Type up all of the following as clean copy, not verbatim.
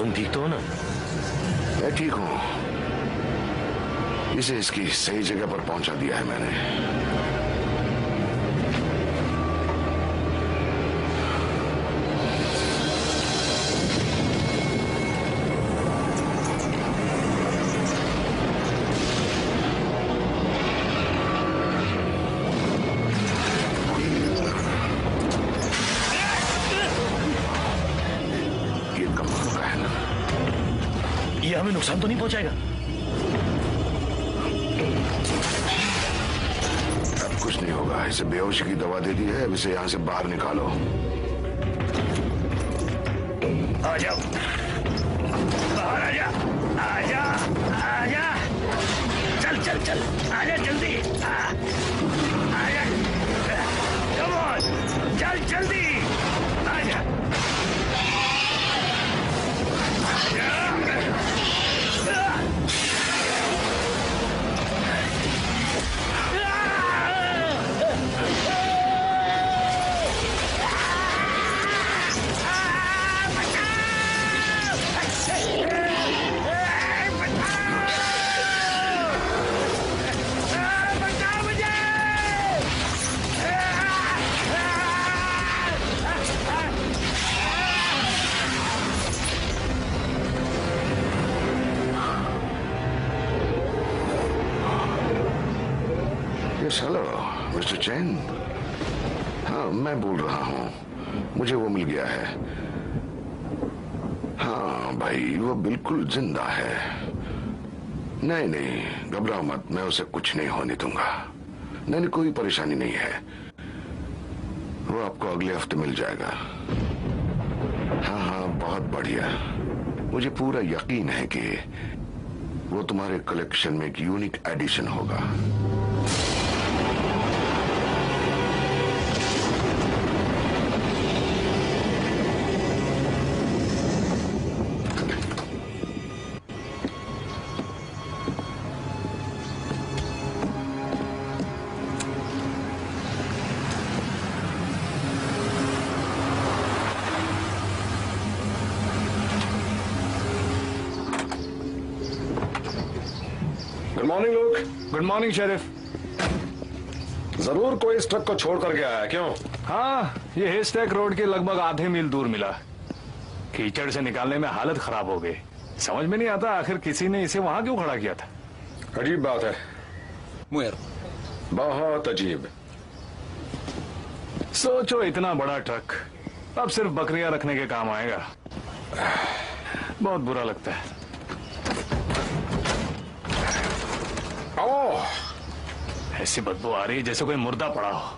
तुम ठीक तो हो ना? मैं ठीक हूं। इसे इसकी सही जगह पर पहुंचा दिया है मैंने। ये कमाल का है ना? ये हमें नुकसान तो नहीं पहुंचाएगा? अब कुछ नहीं होगा। इसे बेहोशी की दवा दे दी है, अब इसे यहां से बाहर निकालो। आ जाओ, बाहर आ जा, आ जा, आ जा, चल चल चल, आ जा जल्दी, आ जा, कम ऑन, चल जल्दी, आ जा, हेलो मिस्टर चैन। हाँ, मैं बोल रहा हूँ। मुझे वो मिल गया है। हाँ भाई, वो बिल्कुल जिंदा है। नहीं नहीं, घबराओ मत, मैं उसे कुछ नहीं होने दूंगा। नहीं, कोई परेशानी नहीं है। वो आपको अगले हफ्ते मिल जाएगा। हाँ हाँ, बहुत बढ़िया। मुझे पूरा यकीन है कि वो तुम्हारे कलेक्शन में एक यूनिक एडिशन होगा। गुड मॉर्निंग लोग। Good morning sheriff. जरूर कोई इस ट्रक को छोड़ कर गया है, क्यों? हाँ, ये हेस्टैक रोड के लगभग आधे मील दूर मिला। कीचड़ से निकालने में हालत खराब हो गई। समझ में नहीं आता आखिर किसी ने इसे वहां क्यों खड़ा किया था। अजीब बात है, बहुत अजीब। सोचो, इतना बड़ा ट्रक अब सिर्फ बकरियां रखने के काम आएगा। बहुत बुरा लगता है। ओह, ऐसी बदबू आ रही है जैसे कोई मुर्दा पड़ा हो।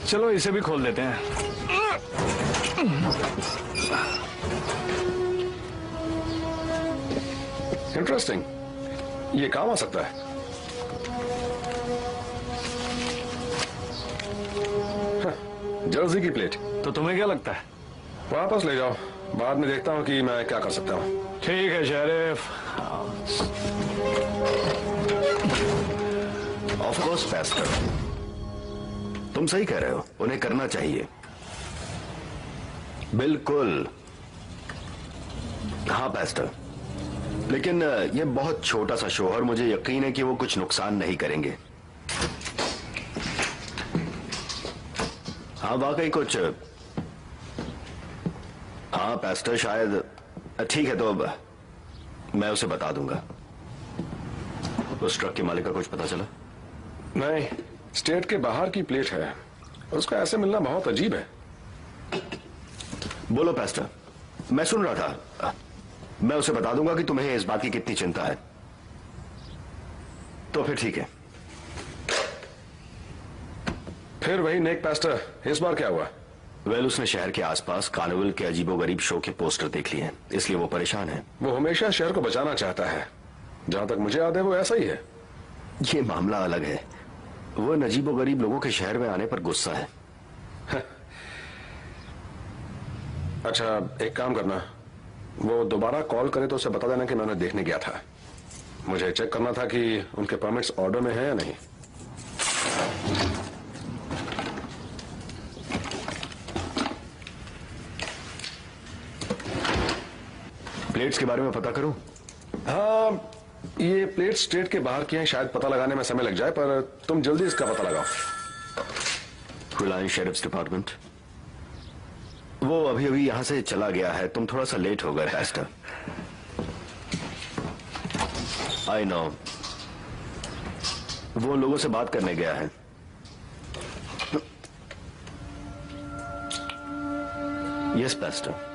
चलो इसे भी खोल देते हैं। इंटरेस्टिंग, ये काम आ सकता है। जर्सी की प्लेट। तो तुम्हें क्या लगता है? वापस ले जाओ, बाद में देखता हूँ कि मैं क्या कर सकता हूँ। ठीक है शेरिफ। ऑफ कोर्स पेस्टर, तुम सही कह रहे हो, उन्हें करना चाहिए। बिल्कुल। हाँ पेस्टर, लेकिन ये बहुत छोटा सा शो है और मुझे यकीन है कि वो कुछ नुकसान नहीं करेंगे। हाँ वाकई कुछ। हाँ पेस्टर, शायद। ठीक है, तो अब मैं उसे बता दूंगा। उस ट्रक के मालिक का कुछ पता चला? नहीं, स्टेट के बाहर की प्लेट है, उसका ऐसे मिलना बहुत अजीब है। बोलो पेस्टर, मैं सुन रहा था। मैं उसे बता दूंगा कि तुम्हें इस बात की कितनी चिंता है। तो फिर ठीक है। फिर वही नेक पेस्टर, इस बार क्या हुआ? वेल, उसने शहर के आसपास कार्निवल के अजीबोगरीब शो के पोस्टर देख लिए हैं, इसलिए वो परेशान है। वो हमेशा शहर को बचाना चाहता है। जहां तक मुझे याद है वो ऐसा ही है। ये मामला अलग है। वो अजीबोगरीब लोगों के शहर में आने पर गुस्सा है। अच्छा, एक काम करना, वो दोबारा कॉल करे तो उसे बता देना कि मैं उन्हें देखने गया था। मुझे चेक करना था कि उनके परमिट्स ऑर्डर में है या नहीं। प्लेट्स के बारे में पता करूं? हाँ, ये प्लेट स्टेट के बाहर की हैं, शायद पता लगाने में समय लग जाए, पर तुम जल्दी इसका पता लगाओ। रिलायंस शेरिफ्स डिपार्टमेंट। वो अभी अभी यहां से चला गया है, तुम थोड़ा सा लेट हो गए एस्टर। आई नो, वो लोगों से बात करने गया है। Yes pastor.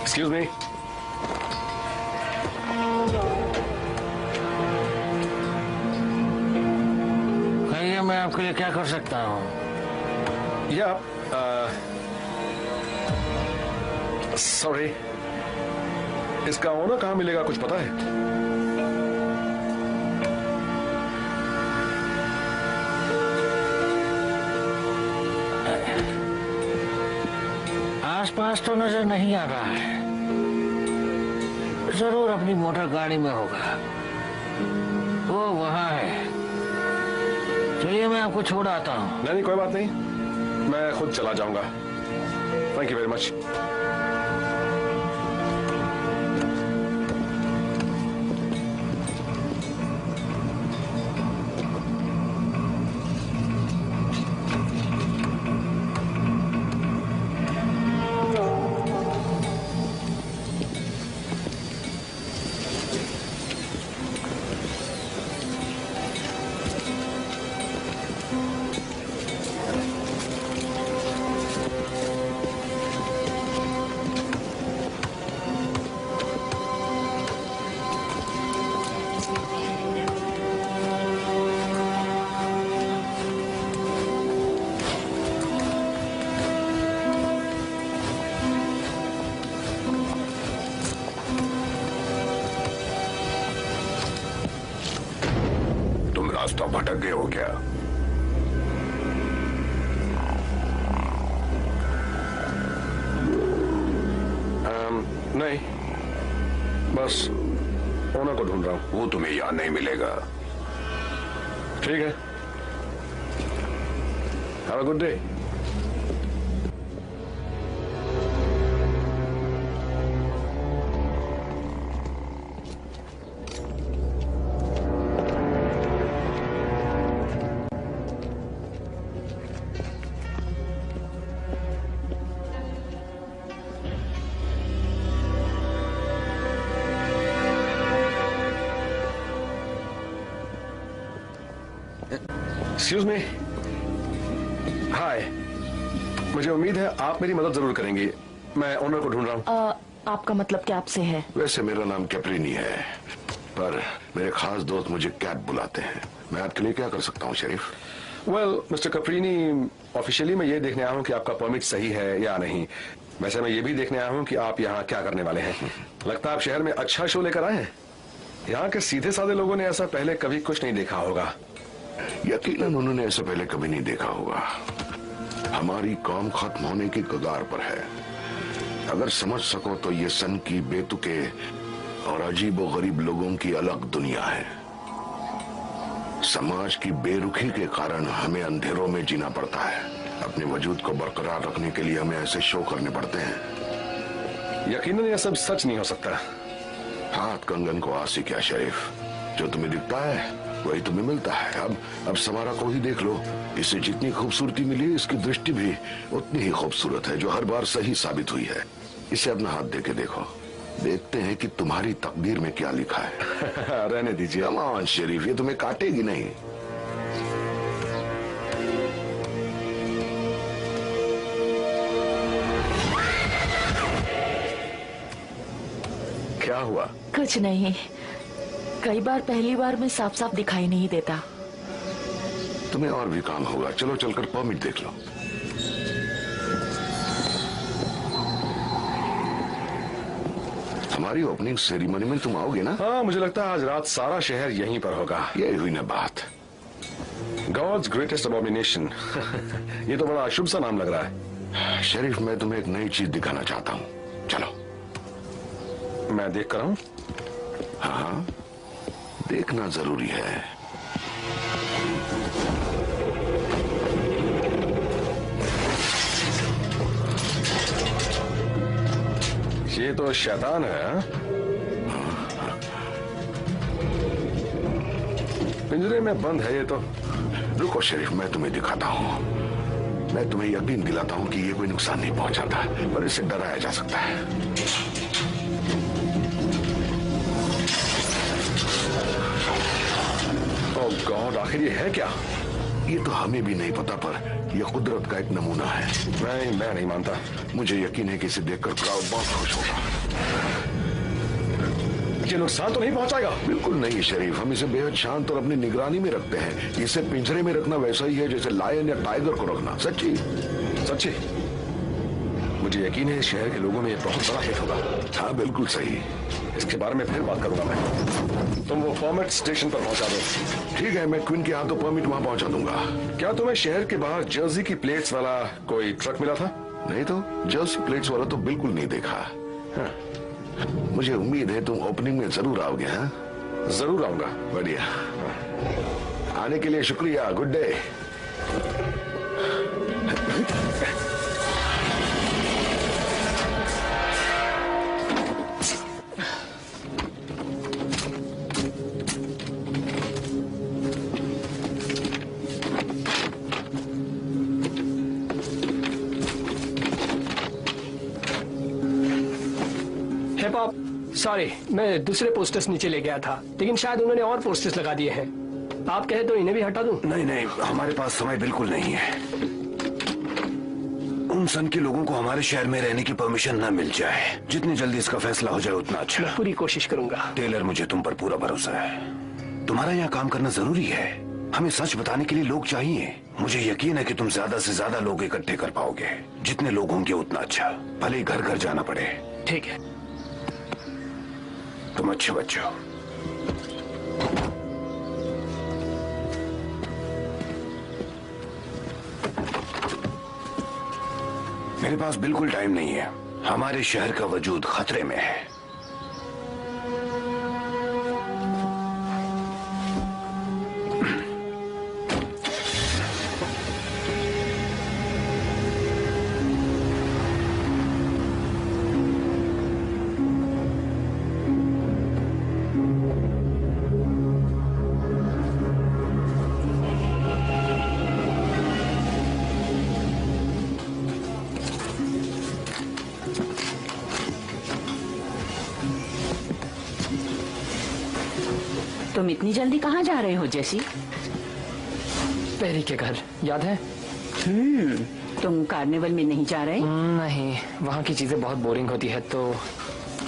Excuse me. कहिए, मैं आपके लिए क्या कर सकता हूँ? या सॉरी, इसका ओनर कहाँ मिलेगा, कुछ पता है? आसपास तो नजर नहीं आ रहा है, जरूर अपनी मोटर गाड़ी में होगा। वो वहाँ है। चलिए, मैं आपको छोड़ आता हूँ। नहीं, कोई बात नहीं, मैं खुद चला जाऊंगा। Thank you very much. रास्ता भटक गए हो क्या? नहीं, बस ओनर को ढूंढ रहा हूं। वो तुम्हें यहां नहीं मिलेगा। ठीक है, have a good day. Excuse me. Hi, मुझे उम्मीद है आप मेरी मदद जरूर करेंगी। मैं ओनर को ढूंढ रहा हूँ। आपका मतलब कैप से है? वैसे मेरा नाम कैप्रीनी है, पर मेरे खास दोस्त मुझे कैप बुलाते हैं। मैं आपके लिए क्या कर सकता हूँ शरीफ? वेल मिस्टर कैप्रीनी, ऑफिशियली मैं ये देखने आया हूँ कि आपका परमिट सही है या नहीं। वैसे मैं ये भी देखने आया हूँ कि आप यहाँ क्या करने वाले हैं। लगता है आप शहर में अच्छा शो लेकर आए हैं। यहाँ के सीधे साधे लोगों ने ऐसा पहले कभी कुछ नहीं देखा होगा। यकीनन उन्होंने ऐसा पहले कभी नहीं देखा होगा। हमारी कौम खत्म होने की कगार पर है। अगर समझ सको तो ये सन की बेतुके और अजीब और गरीब लोगों की अलग दुनिया है। समाज की बेरुखी के कारण हमें अंधेरों में जीना पड़ता है। अपने वजूद को बरकरार रखने के लिए हमें ऐसे शो करने पड़ते हैं। यकीनन यह सब सच नहीं हो सकता। हाथ कंगन को आसी क्या शरीफ, जो तुम्हें दिखता है वही तुम्हें मिलता है। अब समारा को ही देख लो, इसे जितनी खूबसूरती मिली इसकी दृष्टि भी उतनी ही खूबसूरत है, जो हर बार सही साबित हुई है। इसे अपना हाथ दे के देखो, देखते हैं कि तुम्हारी तकदीर में क्या लिखा है। रहने दीजिए। कम ऑन शरीफ, ये तुम्हें काटेगी नहीं। क्या हुआ? कुछ नहीं, कई बार पहली बार में साफ साफ दिखाई नहीं देता। तुम्हें और भी काम होगा, चलो चलकर परमिट देख लो। हमारी ओपनिंग सेरेमनी में तुम आओगे ना? हाँ, मुझे लगता है आज रात सारा शहर यहीं पर होगा। यही हुई ना बात। God's greatest abomination. ये तो बड़ा अशुभ सा नाम लग रहा है। शरीफ, मैं तुम्हें एक नई चीज दिखाना चाहता हूँ, चलो। मैं देख कर हूँ। हाँ, देखना जरूरी है। ये तो शैतान है। पिंजरे में बंद है ये तो। रुको शरीफ, मैं तुम्हें दिखाता हूँ। मैं तुम्हें यकीन दिलाता हूँ कि ये कोई नुकसान नहीं पहुंचाता, पर इसे डराया जा सकता है। ओह गॉड, आखिर ये है क्या? ये तो हमें भी नहीं पता, पर यह कुदरत का एक नमूना है। मैं नहीं मानता। मुझे यकीन है कि इसे देखकर क्राउड बहुत खुश होगा। ये नुकसान तो नहीं पहुंचाएगा? बिल्कुल नहीं शरीफ, हम इसे बेहद शांत और अपनी निगरानी में रखते हैं। इसे पिंजरे में रखना वैसा ही है जैसे लायन या टाइगर को रखना। सच्ची सच्ची? मुझे यकीन है शहर के लोगों में ये बहुत बड़ा हिट होगा। हाँ बिल्कुल सही। इसके बारे में फिर बात करूंगा मैं। तुम वो परमिट स्टेशन पर पहुंचा दो। ठीक है, मैं क्वीन के हाथों परमिट वहां पहुंचा दूंगा। क्या तुम्हें शहर के बाहर जर्सी की प्लेट्स वाला कोई ट्रक मिला था? नहीं तो, जर्सी प्लेट्स वाला तो बिल्कुल नहीं देखा। हाँ। मुझे उम्मीद है तुम ओपनिंग में जरूर आओगे। हाँ जरूर आऊंगा। बढ़िया, आने के लिए शुक्रिया। Good day. सॉरी, मैं दूसरे पोस्टर्स नीचे ले गया था, लेकिन शायद उन्होंने और पोस्टर्स लगा दिए हैं। आप कहे तो इन्हें भी हटा दूं? नहीं नहीं, हमारे पास समय बिल्कुल नहीं है। उन सन के लोगों को हमारे शहर में रहने की परमिशन न मिल जाए। जितनी जल्दी इसका फैसला हो जाए उतना अच्छा। मैं पूरी कोशिश करूंगा। टेलर, मुझे तुम पर पूरा भरोसा है। तुम्हारा यहाँ काम करना जरूरी है। हमें सच बताने के लिए लोग चाहिए। मुझे यकीन है कि तुम ज्यादा से ज्यादा लोग इकट्ठे कर पाओगे। जितने लोग होंगे उतना अच्छा, भले ही घर घर जाना पड़े। ठीक है। तुम अच्छे बच्चे हो। मेरे पास बिल्कुल टाइम नहीं है। हमारे शहर का वजूद खतरे में है। तुम इतनी जल्दी कहाँ जा रहे हो जेसी? पेरी के घर, याद है? तुम कार्निवल में नहीं जा रहे? नहीं, वहाँ की चीजें बहुत बोरिंग होती है तो।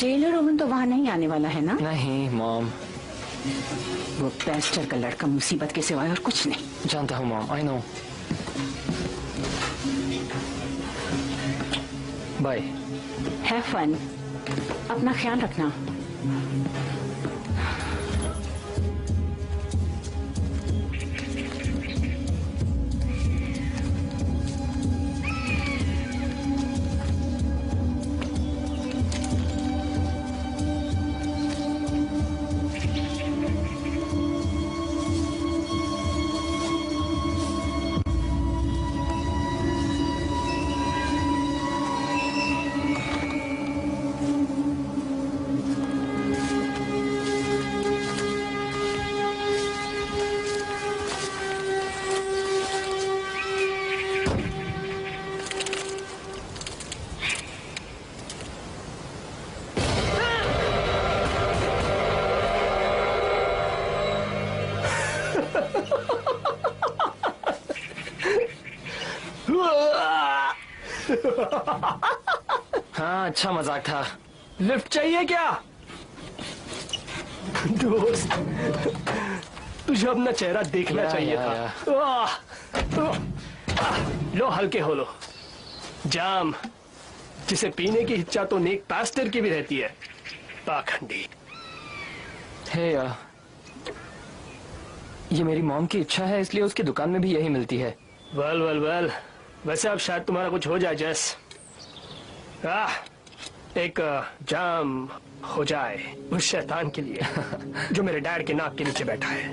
टेलर ओवन तो वहाँ नहीं आने वाला है ना? नहीं मॉम। वो पेस्टर का लड़का मुसीबत के सिवाय और कुछ नहीं। जानता हूँ mom, I know. Bye. Have fun. अपना ख्याल रखना। हाँ, अच्छा मजाक था। लिफ्ट चाहिए क्या? दोस्त, तुझे अपना चेहरा देखना चाहिए था। लो, हल्के हो लो। जाम जिसे पीने की इच्छा तो नेक पास्टर की भी रहती है, पाखंडी। ये मेरी मॉम की इच्छा है, इसलिए उसकी दुकान में भी यही मिलती है। वेल, वैसे अब शायद तुम्हारा कुछ हो जाए जैस। एक जाम हो जाए उस शैतान के लिए जो मेरे डैड के नाक के नीचे बैठा है।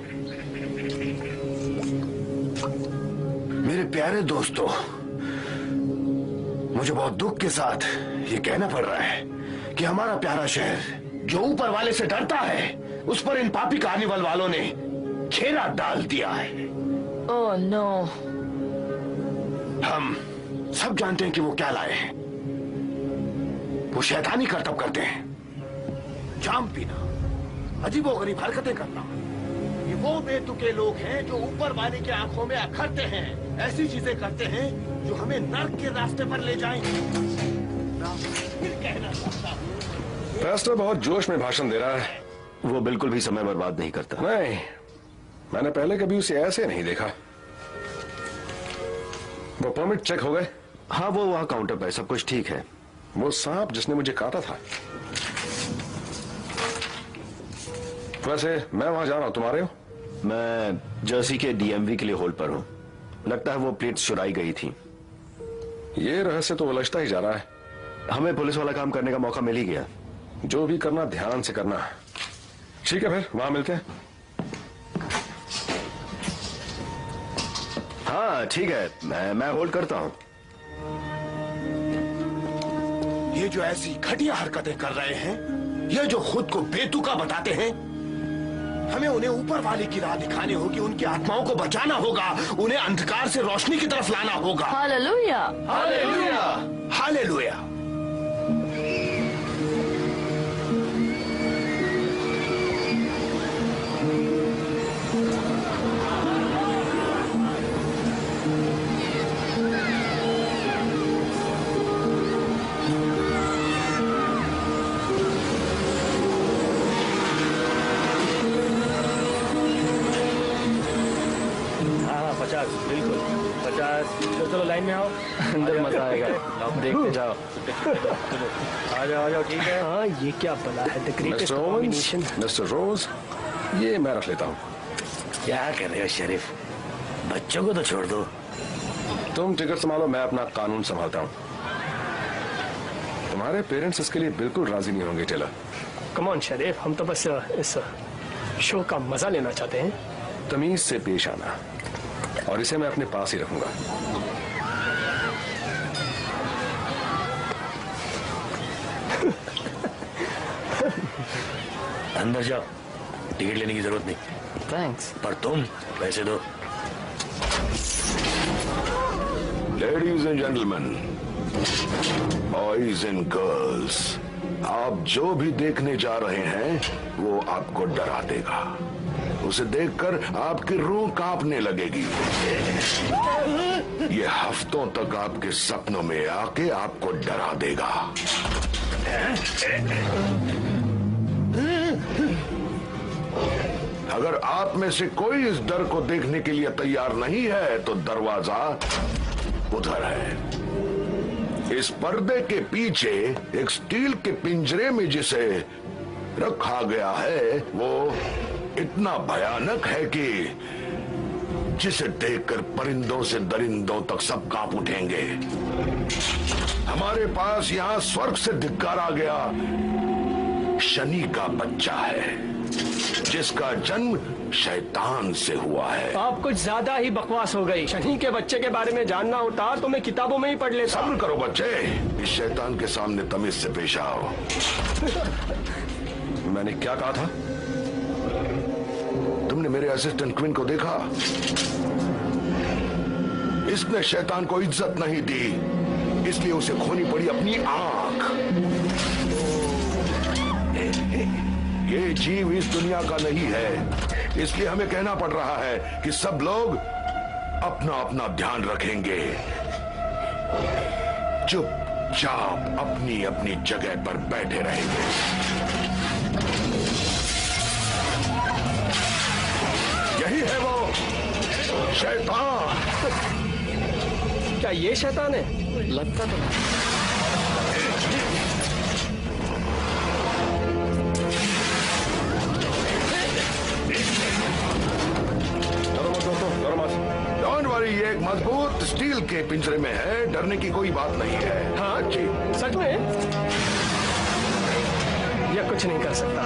मेरे प्यारे दोस्तों, मुझे बहुत दुख के साथ ये कहना पड़ रहा है कि हमारा प्यारा शहर जो ऊपर वाले से डरता है, उस पर इन पापी कार्निवल वालों ने घेरा डाल दिया है। Oh no. हम सब जानते हैं कि वो क्या लाए हैं। वो शैतानी करतब करते हैं, जाम पीना, अजीबोगरीब हरकतें करना। ये वो बेतुके लोग हैं जो ऊपर वाले की आंखों में अखरते हैं, ऐसी चीजें करते हैं जो हमें नर्क के रास्ते पर ले जाएंगे। फिर कहना चाहता हूं, पास्टर बहुत जोश में भाषण दे रहा है। वो बिल्कुल भी समय बर्बाद नहीं करता। नहीं, मैंने पहले कभी उसे ऐसे नहीं देखा। वो परमिट चेक हो गए? हाँ, वो वहाँ काउंटर पे, सब कुछ ठीक है। वो सांप जिसने मुझे काटा था। वैसे मैं वहां जा रहा हूं, तुम आ रहे हो? मैं जर्सी के डीएमवी के लिए होल्ड पर हूँ। लगता है वो प्लेट्स चुराई गई थी। ये रहस्य तो उलझता ही जा रहा है। हमें पुलिस वाला काम करने का मौका मिल ही गया। जो भी करना ध्यान से करना। ठीक है, फिर वहां मिलते हैं। हाँ ठीक है, मैं होल्ड करता हूँ। ये जो ऐसी घटिया हरकतें कर रहे हैं, ये जो खुद को बेतुका बताते हैं, हमें उन्हें ऊपर वाले की राह दिखानी होगी, उनकी आत्माओं को बचाना होगा, उन्हें अंधकार से रोशनी की तरफ लाना होगा। Hallelujah, hallelujah, hallelujah. बिल्कुल 50। चलो लाइन में आओ, अंदर मजा आएगा, देखते जाओ। आ जाओ, ठीक है। हाँ, ये क्या बला है? The greatest combination. मिस्टर रोज, ये मैं रख लेता हूँ। क्या कर रहे हो शरीफ? बच्चों को तो छोड़ दो। तुम टिकट संभालो, मैं अपना कानून संभालता हूँ। तुम्हारे पेरेंट्स इसके लिए बिल्कुल राजी नहीं होंगे टेलर। कम ऑन शरीफ, हम तो बस इस शो का मजा लेना चाहते हैं। तमीज से पेश आना, और इसे मैं अपने पास ही रखूंगा। अंदर जाओ, टिकट लेने की जरूरत नहीं। थैंक्स। पर तुम पैसे दो। Ladies and gentleman, boys and girls, आप जो भी देखने जा रहे हैं वो आपको डरा देगा। उसे देखकर आपकी रूह कांपने लगेगी। ये हफ्तों तक आपके सपनों में आके आपको डरा देगा। अगर आप में से कोई इस डर को देखने के लिए तैयार नहीं है तो दरवाजा उधर है। इस पर्दे के पीछे एक स्टील के पिंजरे में जिसे रखा गया है वो इतना भयानक है कि जिसे देखकर परिंदों से दरिंदों तक सब कांप उठेंगे। हमारे पास यहाँ स्वर्ग से धिक्कारा गया शनि का बच्चा है, जिसका जन्म शैतान से हुआ है। आप कुछ ज्यादा ही बकवास हो गई। शनि के बच्चे के बारे में जानना होता तो मैं किताबों में ही पढ़ लेता। सब्र करो बच्चे, इस शैतान के सामने तमीज से पेश आओ। मैंने क्या कहा था? तुमने मेरे असिस्टेंट क्वीन को देखा? इसने शैतान को इज्जत नहीं दी, इसलिए उसे खोनी पड़ी अपनी आंख। ये जीव इस दुनिया का नहीं है, इसलिए हमें कहना पड़ रहा है कि सब लोग अपना अपना ध्यान रखेंगे, चुपचाप अपनी अपनी जगह पर बैठे रहेंगे। यही है वो शैतान। क्या ये शैतान है? लगता तो नहीं। डोंट वरी, ये एक मजबूत स्टील के पिंजरे में है, डरने की कोई बात नहीं है। हाँ जी, सच में यह कुछ नहीं कर सकता।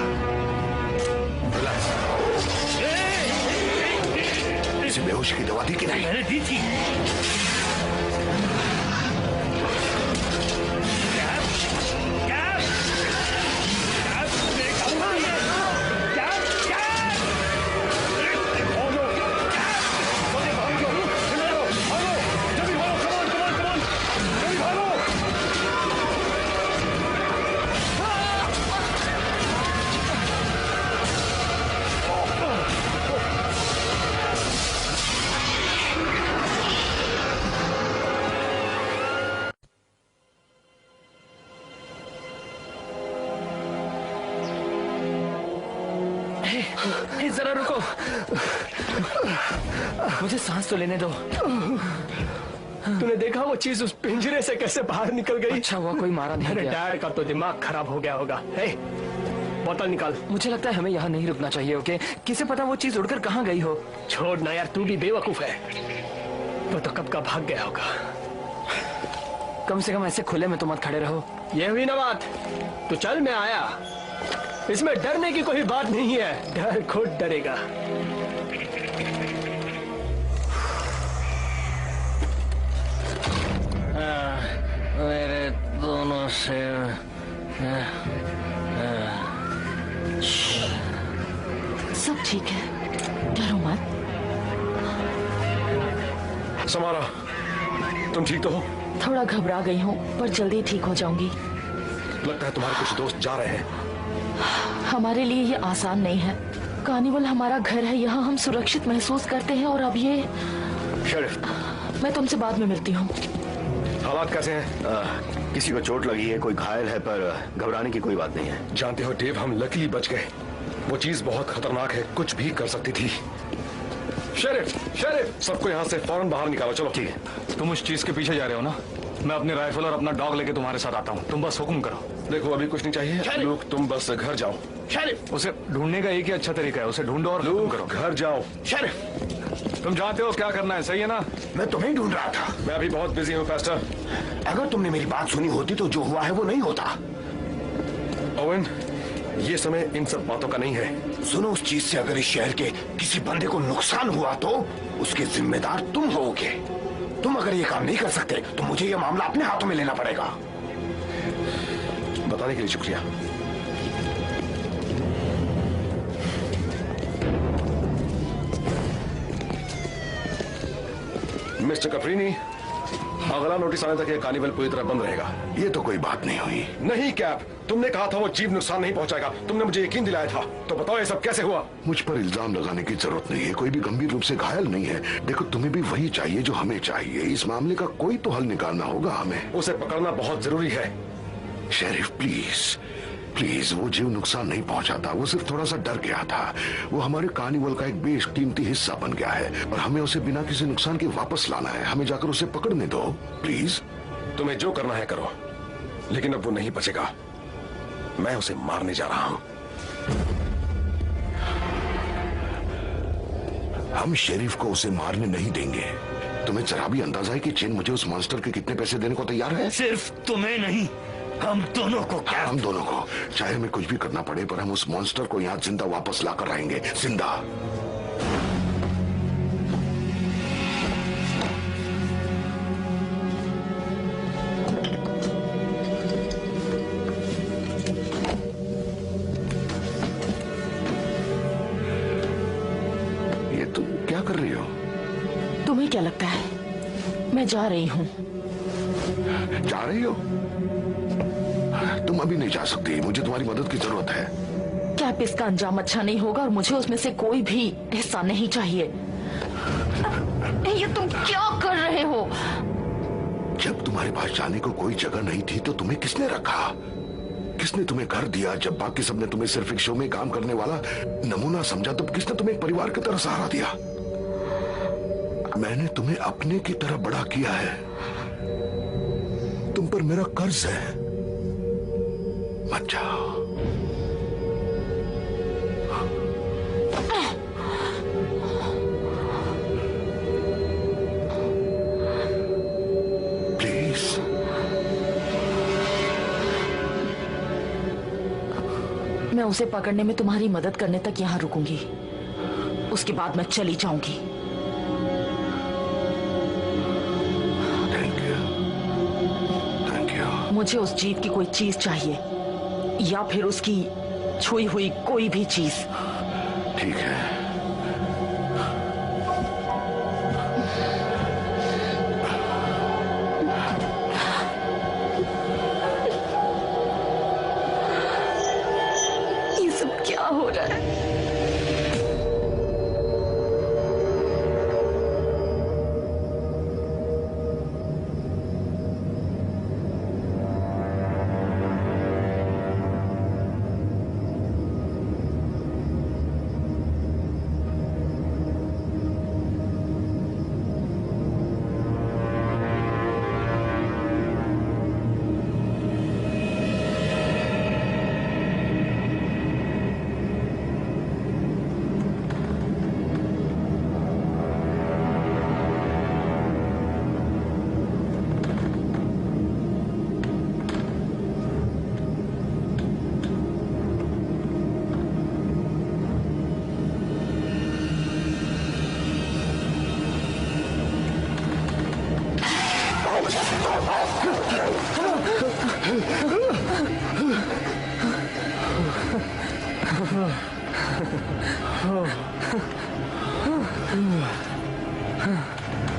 इसे बेहोश की दवा दी कि नहीं? मैंने दी थी। जरा रुको, मुझे सांस तो लेने दो। तूने देखा वो चीज उस पिंजरे से कैसे बाहर निकल गई? अच्छा हुआ कोई मारा नहीं अरे गया। डैड का तो दिमाग खराब हो गया होगा। हे, बोतल निकाल। मुझे लगता है हमें यहाँ नहीं रुकना चाहिए। ओके, किसे पता वो चीज उड़कर कहाँ गई हो। छोड़ ना यार, तू भी बेवकूफ है। वो तो कब का भाग गया होगा। कम से कम ऐसे खुले में तो मत खड़े रहो। ये हुई ना बात। तो चल, मैं आया। इसमें डरने की कोई बात नहीं है, डर खुद डरेगा। मेरे दोनों सिर। सब ठीक है, डरो मत। समारा, तुम ठीक तो हो? थोड़ा घबरा गई हूँ, पर जल्दी ठीक हो जाऊंगी। लगता है तुम्हारे कुछ दोस्त जा रहे हैं। हमारे लिए ये आसान नहीं है। कार्निवल हमारा घर है, यहाँ हम सुरक्षित महसूस करते हैं, और अब ये। शेरिफ, मैं तुमसे बाद में मिलती हूँ। हालात कैसे हैं? किसी को चोट लगी है, कोई घायल है, पर घबराने की कोई बात नहीं है। जानते हो डेव, हम लकीली बच गए। वो चीज बहुत खतरनाक है, कुछ भी कर सकती थी। शेरिफ, सबको यहाँ से फौरन बाहर निकालो। चलो। ठीक है। तुम उस चीज के पीछे जा रहे हो ना? मैं अपनी राइफल और अपना डॉग लेके तुम्हारे साथ आता हूँ। तुम बस हुक्म करो। देखो, अभी कुछ नहीं चाहिए लूक, तुम बस घर जाओ। उसे ढूंढने का एक ही अच्छा तरीका है, उसे ढूंढो और हुक्म करो। घर जाओ। तुम जानते हो क्या करना है, सही है ना? मैं तुम्हें ढूंढ रहा था। मैं अभी बहुत बिजी हूँ फास्टर। अगर तुमने मेरी बात सुनी होती तो जो हुआ है वो नहीं होता। ओवन, ये समय इन सब बातों का नहीं है। सुनो, उस चीज से अगर इस शहर के किसी बंदे को नुकसान हुआ तो उसके जिम्मेदार तुम होगे। तुम अगर ये काम नहीं कर सकते तो मुझे ये मामला अपने हाथों में लेना पड़ेगा। बताने के लिए शुक्रिया। मिस्टर कफरीनी, अगला नोटिस आने तक ये कार्निवल पूरी तरह बंद रहेगा। ये तो कोई बात नहीं हुई। नहीं कैप, तुमने कहा था वो जीव नुकसान नहीं पहुंचाएगा। तुमने मुझे यकीन दिलाया था। तो बताओ ये सब कैसे हुआ? मुझ पर इल्जाम लगाने की जरूरत नहीं है। कोई भी गंभीर रूप से घायल नहीं है। देखो, तुम्हें भी वही चाहिए जो हमें चाहिए। इस मामले का कोई तो हल निकालना होगा हमें। उसे पकड़ना बहुत जरूरी है। शेरिफ, प्लीज प्लीज, वो जीव नुकसान नहीं पहुंचाता। वो सिर्फ थोड़ा सा डर गया था। वो हमारे कार्निवल का एक बेशकीमती हिस्सा बन गया है और हमें उसे बिना किसी नुकसान के वापस लाना है। हमें जाकर उसे पकड़ने दो प्लीज। तुम्हें जो करना है करो, लेकिन अब वो नहीं बचेगा। मैं उसे मारने जा रहा हूं। हम शेरिफ को उसे मारने नहीं देंगे। तुम्हें जरा भी अंदाजा है कि चेन मुझे उस मॉन्स्टर के कितने पैसे देने को तैयार है? सिर्फ तुम्हें नहीं, हम दोनों को। क्या? हम दोनों को, चाहे हमें कुछ भी करना पड़े, पर हम उस मॉन्स्टर को यहाँ जिंदा वापस लाकर आएंगे। जिंदा। ये तुम क्या कर रही हो? तुम्हें क्या लगता है मैं जा रही हूँ? जा रही हो? तुम अभी नहीं जा सकती। मुझे तुम्हारी मदद की जरूरत है। कैप इसका अंजाम अच्छा नहीं होगा और मुझे उसमें से कोई भी हिस्सा नहीं चाहिए। ये तुम क्या कर रहे हो? जब तुम्हारे पास जाने को कोई जगह नहीं थी तो तुम्हें किसने रखा? किसने तुम्हें घर दिया? जब बाकी सबने तुम्हें सिर्फ एक शो में काम करने वाला नमूना समझा, तब किसने तुम्हें एक परिवार की तरह सहारा दिया? मैंने तुम्हें अपने की तरह बड़ा किया है। तुम पर मेरा कर्ज है। मत जाओ। प्लीज। मैं उसे पकड़ने में तुम्हारी मदद करने तक यहाँ रुकूंगी, उसके बाद मैं चली जाऊंगी। मुझे उस जीत की कोई चीज चाहिए या फिर उसकी छुई हुई कोई भी चीज। ठीक है। ये सब क्या हो रहा है?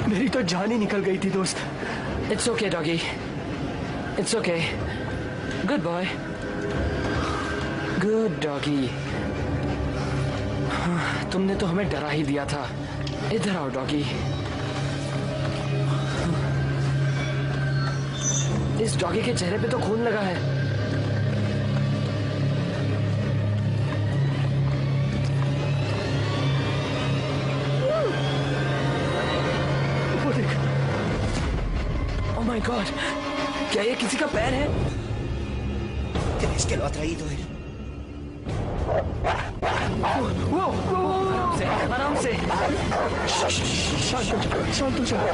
मेरी तो जान ही निकल गई थी दोस्त। It's okay doggy, it's okay. Good boy, good doggy. तुमने तो हमें डरा ही दिया था। इधर आओ डॉगी। इस डॉगी के चेहरे पे तो खून लगा है। माय गॉड, क्या ये किसी का पैर है? Tienes que lo ha traído él. आराम से। शांत हो जाओ।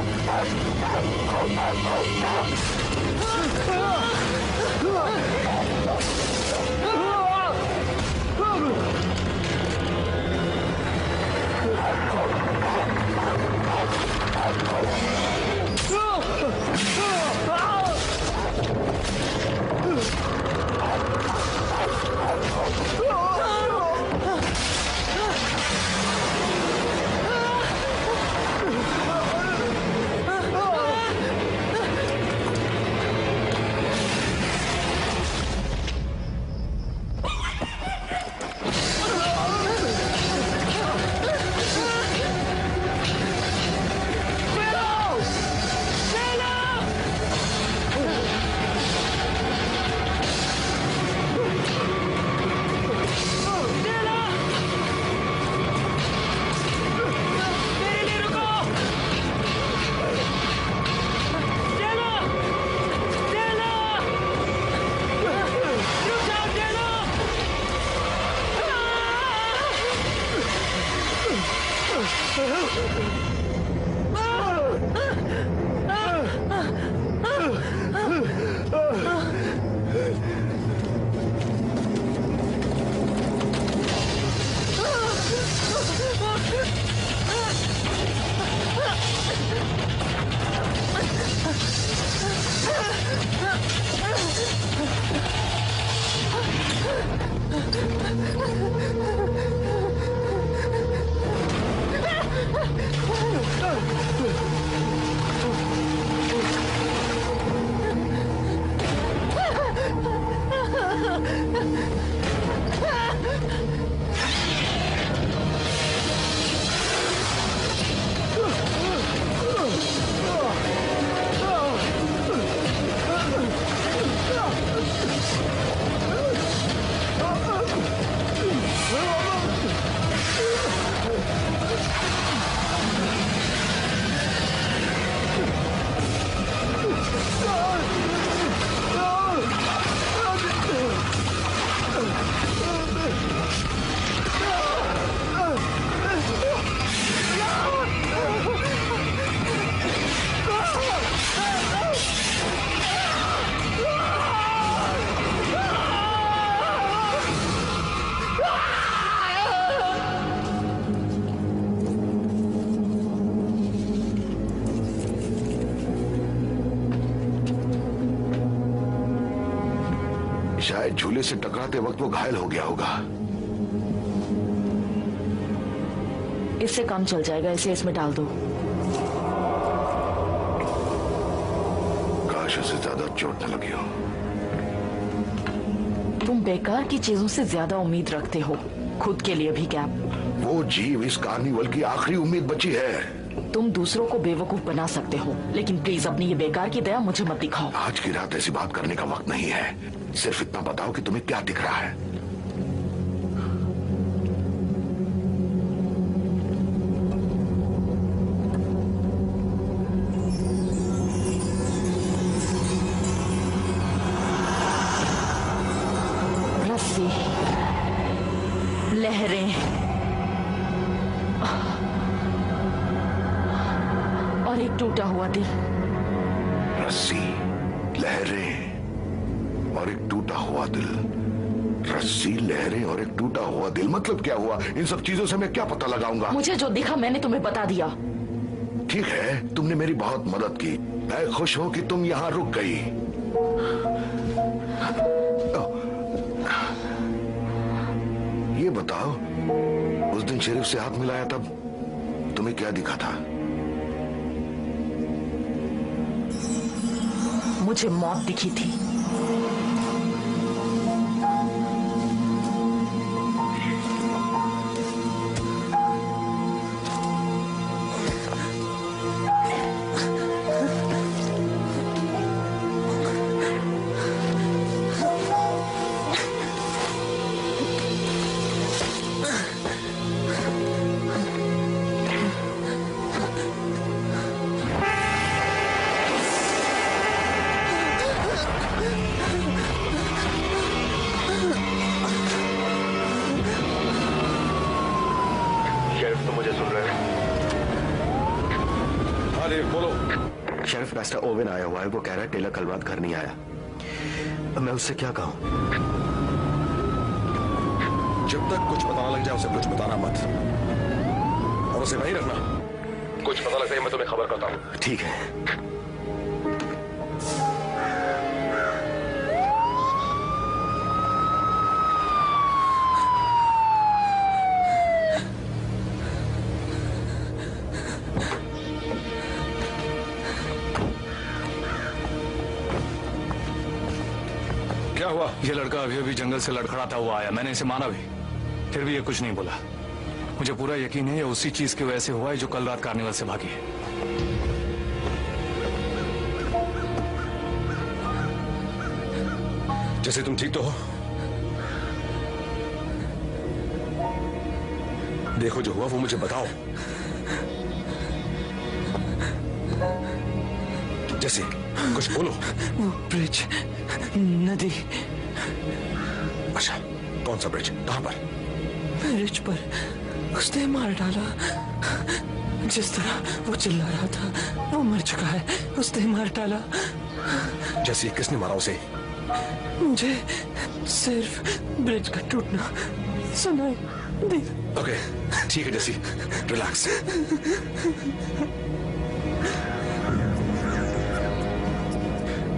शायद झूले से टकराते वक्त वो घायल हो गया होगा। इससे काम चल जाएगा, इसे इसमें डाल दो। काश उसे ज्यादा चोट न लगी हो। तुम बेकार की चीजों से ज्यादा उम्मीद रखते हो, खुद के लिए भी क्या? वो जीव इस कार्निवल की आखिरी उम्मीद बची है। तुम दूसरों को बेवकूफ बना सकते हो, लेकिन प्लीज अपनी ये बेकार की दया मुझे मत दिखाओ। आज की रात ऐसी बात करने का वक्त नहीं है। सिर्फ इतना बताओ कि तुम्हें क्या दिख रहा है। रस्सी, लहरें और एक टूटा हुआ दिल। रस्सी, लहरें और एक टूटा हुआ दिल। रस्सी, लहरें और एक टूटा हुआ दिल, मतलब क्या हुआ? इन सब चीजों से मैं क्या पता लगाऊंगा? मुझे जो दिखा मैंने तुम्हें बता दिया। ठीक है, तुमने मेरी बहुत मदद की। मैं खुश हूं कि तुम यहां रुक गई। ये बताओ, उस दिन शेरिफ से हाथ मिलाया तब तुम्हें क्या दिखा था? मुझे मौत दिखी थी। शेरिफ मिस्टर ओवेन आया हुआ है। वो कह रहा है टेलर कल रात घर नहीं आया। अब मैं उससे क्या कहूं? जब तक कुछ पता ना लग जाए उसे कुछ बताना मत, और उसे वहीं रखना। कुछ पता लगता है मैं तुम्हें खबर करता हूं। ठीक है। क्या हुआ? ये लड़का अभी अभी जंगल से लड़खड़ाता हुआ आया। मैंने इसे माना भी, फिर भी ये कुछ नहीं बोला। मुझे पूरा यकीन है ये उसी चीज की वजह से हुआ है जो कल रात कार्निवल से भागी है। जैसे तुम ठीक तो हो? देखो जो हुआ वो मुझे बताओ। जैसे कुछ बोलो। वो ब्रिज, नदी। अच्छा, कौन सा ब्रिज? कहां पर? ब्रिज पर उसने मार डाला। जिस तरह वो चिल्ला रहा था वो मर चुका है। उसने मार डाला। जैसे किसने मारा उसे? मुझे सिर्फ ब्रिज का टूटना सुनाई दी। ओके, ठीक है जैसी, रिलैक्स।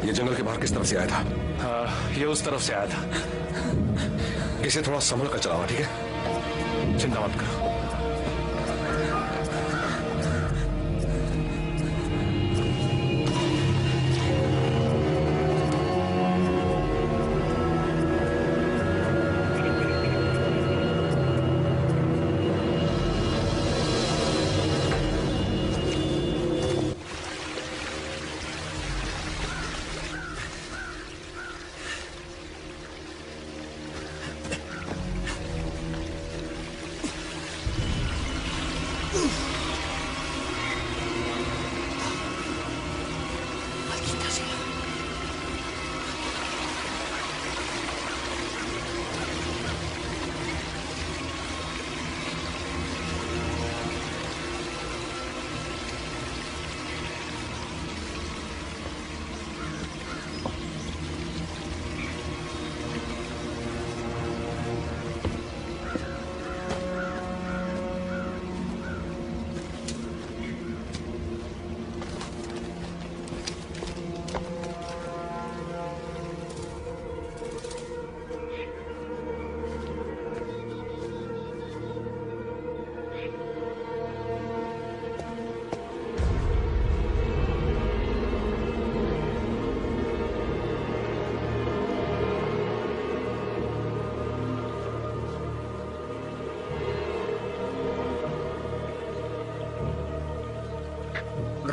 ये जंगल के बाहर किस तरफ से आया था? ये उस तरफ से आया था। इसे थोड़ा संभल कर चलाओ, ठीक है? चिंता मत करो।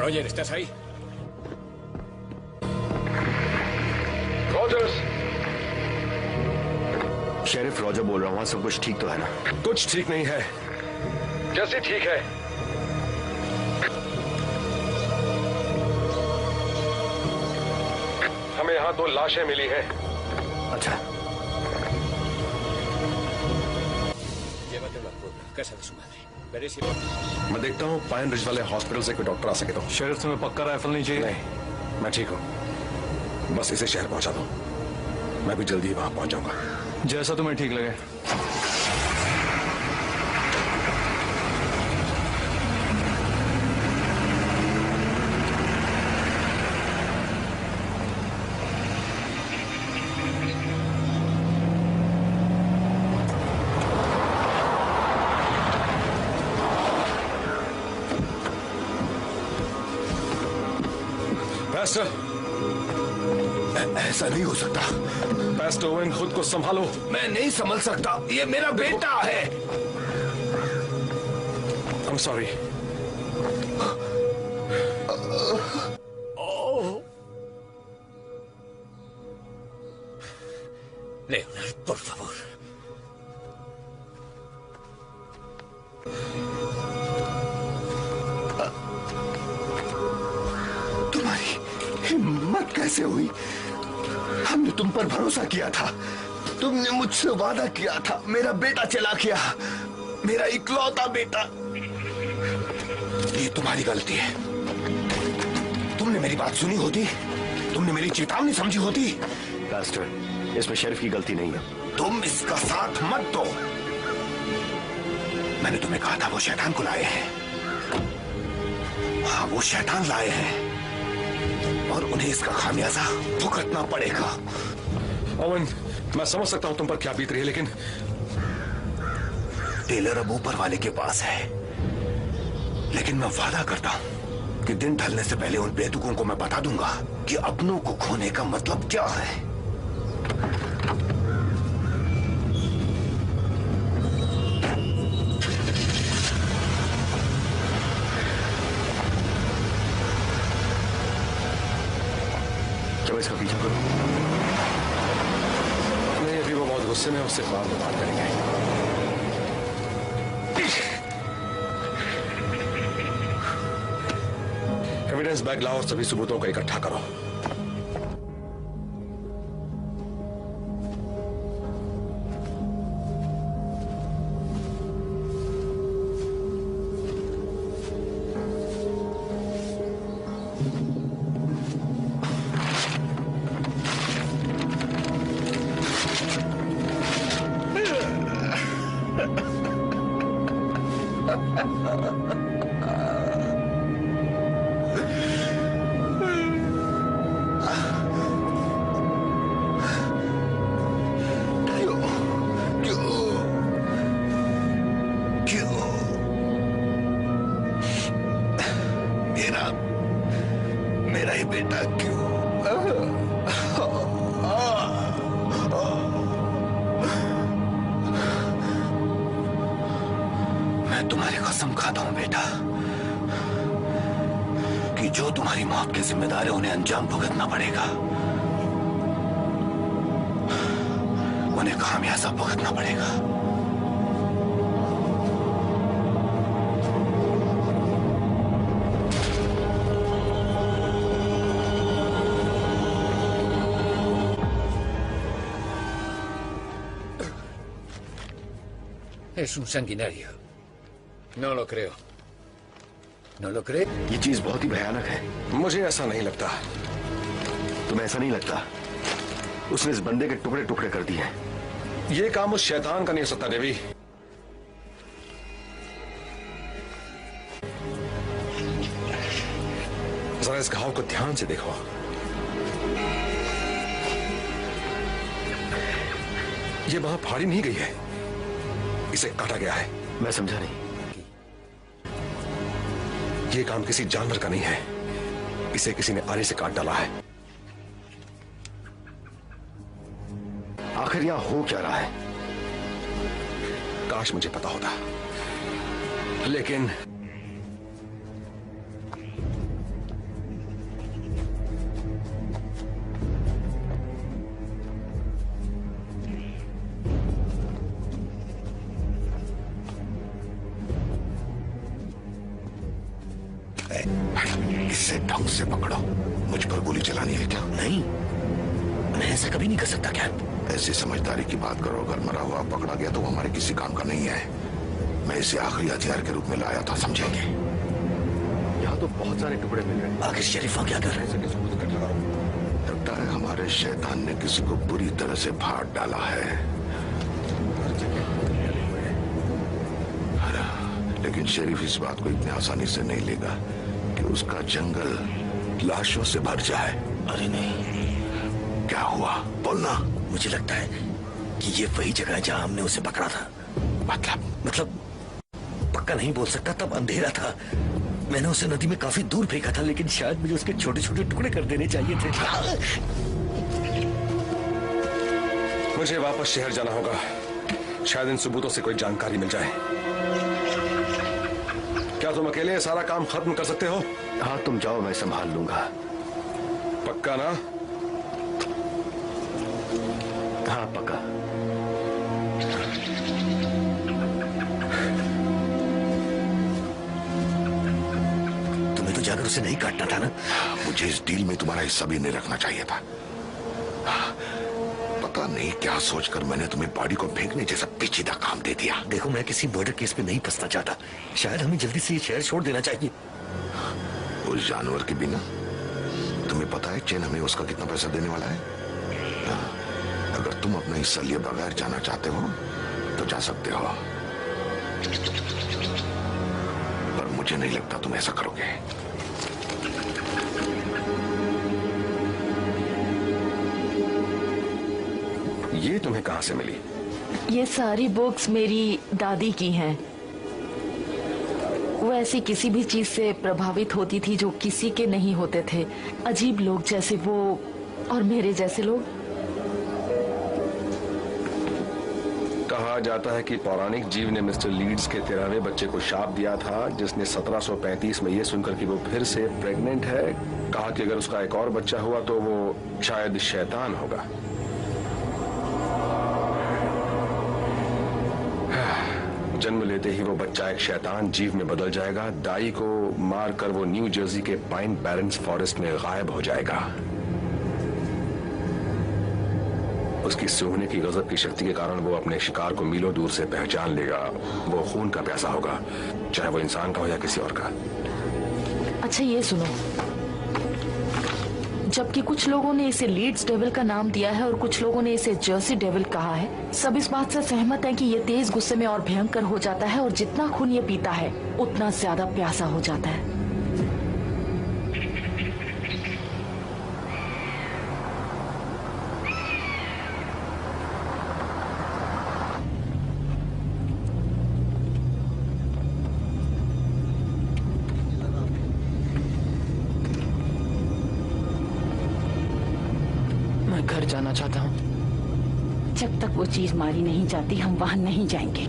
Roger, ¿estás ahí? Rogers. Sheriff Roger बोल रहा हूँ, सब कुछ ठीक तो है ना? कुछ ठीक नहीं है। जैसे ठीक है। हमें यहाँ 2 लाशें मिली हैं। अच्छा। Llévatelo a Puebla, casa de su madre. Veré si... मैं देखता हूँ पाइन रिज वाले हॉस्पिटल से कोई डॉक्टर आ सके तो। शेरिफ तुम्हें पक्का राइफल नहीं चाहिए? नहीं, मैं ठीक हूँ। बस इसे शहर पहुंचा दो, मैं भी जल्दी वहां पहुंच जाऊंगा। जैसा तुम्हें ठीक लगे। पैस्टर, ऐसा नहीं हो सकता। पैस्टर ओवेन, खुद को संभालो। मैं नहीं संभल सकता, ये मेरा बेटा है। I'm sorry. Leonard, por favor. तुम्हारी हिम्मत कैसे हुई? हमने तुम पर भरोसा किया था, तुमने मुझसे वादा किया था, मेरा बेटा चला गया, मेरा इकलौता बेटा। ये तुम्हारी गलती है। तुमने मेरी बात सुनी होती, तुमने मेरी चेतावनी समझी होती। पास्टर, इसमें शेरिफ की गलती नहीं है। तुम इसका साथ मत दो। मैंने तुम्हें कहा था वो शैतान को लाए हैं। हाँ, वो शैतान लाए हैं और उन्हें इसका खामियाजा भुगतना पड़ेगा। ओवन, मैं समझ सकता हूं तुम पर क्या बीत रही है, लेकिन टेलर अब ऊपर वाले के पास है, लेकिन मैं वादा करता हूं कि दिन ढलने से पहले उन बेतुकों को मैं बता दूंगा कि अपनों को खोने का मतलब क्या है। क्या मैं इसका पीछा करूं? नहीं, अभी वो बहुत गुस्से में, उससे बाद में बात करेंगे। एविडेंस बैग लाओ और सभी सबूतों को इकट्ठा करो। मेरा ही बेटा क्यों? मैं तुम्हारी कसम खाता हूं बेटा कि जो तुम्हारी मौत के जिम्मेदार है उन्हें अंजाम भुगतना पड़ेगा, उन्हें खामियाजा भुगतना पड़ेगा। Es un sanguinario. No lo creo. ¿No lo cree? ये चीज बहुत ही भयानक है। मुझे ऐसा नहीं लगता। तुम्हें ऐसा नहीं लगता? उसने इस बंदे के टुकड़े टुकड़े कर दिए हैं। ये काम उस शैतान का नहीं हो सकता देवी। जरा इस घाव को ध्यान से देखो। ये वहां फाड़ी नहीं गई है, इसे काटा गया है। मैं समझा नहीं। ये काम किसी जानवर का नहीं है, इसे किसी ने आरे से काट डाला है। आखिर यहां हो क्या रहा है? काश मुझे पता होता, लेकिन है। इसे ढंग से पकड़ो। मुझ पर गोली चलानी है क्या? नहीं, मैं ऐसा कभी नहीं कर सकता कैप। ऐसी समझदारी की बात करो। अगर मरा हुआ पकड़ा गया तो वो हमारे किसी काम का नहीं है। मैं इसे आखिरी हथियार के रूप में लाया था, समझेंगे? यहाँ तो बहुत सारे टुकड़े मिल रहे हैं। आखिर शरीफा क्या कर रहे हैं? लगता है हमारे शैतान ने किसी को बुरी तरह से फाड़ डाला है। लेकिन शरीफ इस बात को इतनी आसानी से नहीं लेगा कि उसका जंगल लाशों से भर जाए। अरे नहीं। क्या हुआ? बोलना। मुझे लगता है कि ये वही जगह है जहां हमने उसे पकड़ा था। मतलब पक्का नहीं बोल सकता, तब अंधेरा था। मैंने उसे नदी में काफी दूर फेंका था, लेकिन शायद मुझे उसके छोटे छोटे टुकड़े कर देने चाहिए थे। मुझे वापस शहर जाना होगा। शायद इन सबूतों से कोई जानकारी मिल जाए। क्या तुम अकेले सारा काम खत्म कर सकते हो? हाँ, तुम जाओ, मैं संभाल लूंगा। पक्का ना? हाँ, पक्का। तुम्हें तो जाकर उसे नहीं काटना था ना? मुझे इस डील में तुम्हारा हिस्सा भी नहीं रखना चाहिए था। पता नहीं क्या सोचकर मैंने तुम्हें बॉडी को फेंकने जैसा पेचीदा काम दे दिया। देखो, मैं किसी मर्डर केस में नहीं फंसना चाहता। शायद हमें जल्दी से ये शहर छोड़ देना चाहिए। उस जानवर के बिना तुम्हें पता है चैन हमें उसका कितना पैसा देने वाला है? अगर तुम अपना हिस्सा लिए बगैर जाना चाहते हो तो जा सकते हो, पर मुझे नहीं लगता तुम ऐसा करोगे। ये तुम्हें कहां से मिली? ये सारी बुक्स मेरी दादी की हैं। वो ऐसी किसी भी चीज से प्रभावित होती थी जो किसी के नहीं होते थे। अजीब लोग जैसे वो और मेरे जैसे लोग। कहा जाता है कि पौराणिक जीव ने मिस्टर लीड्स के 13वें बच्चे को शाप दिया था, जिसने 1735 में यह सुनकर कि वो फिर से प्रेग्नेंट है, कहा कि अगर उसका एक और बच्चा हुआ तो वो शायद शैतान होगा। जन्म लेते ही वो बच्चा एक शैतान जीव में बदल जाएगा। दाई को मारकर वो न्यू जर्सी के पाइन बैरन्स फॉरेस्ट में गायब हो जाएगा। उसकी सूंघने की गजब की शक्ति के कारण वो अपने शिकार को मीलों दूर से पहचान लेगा। वो खून का प्यासा होगा, चाहे वो इंसान का हो या किसी और का। अच्छा, ये सुनो, जबकि कुछ लोगों ने इसे लीड्स डेविल का नाम दिया है और कुछ लोगों ने इसे जर्सी डेविल कहा है, सब इस बात से सहमत हैं कि ये तेज गुस्से में और भयंकर हो जाता है और जितना खून ये पीता है उतना ज्यादा प्यासा हो जाता है। घर जाना चाहता हूँ। जब तक वो चीज मारी नहीं जाती हम वहां नहीं जाएंगे।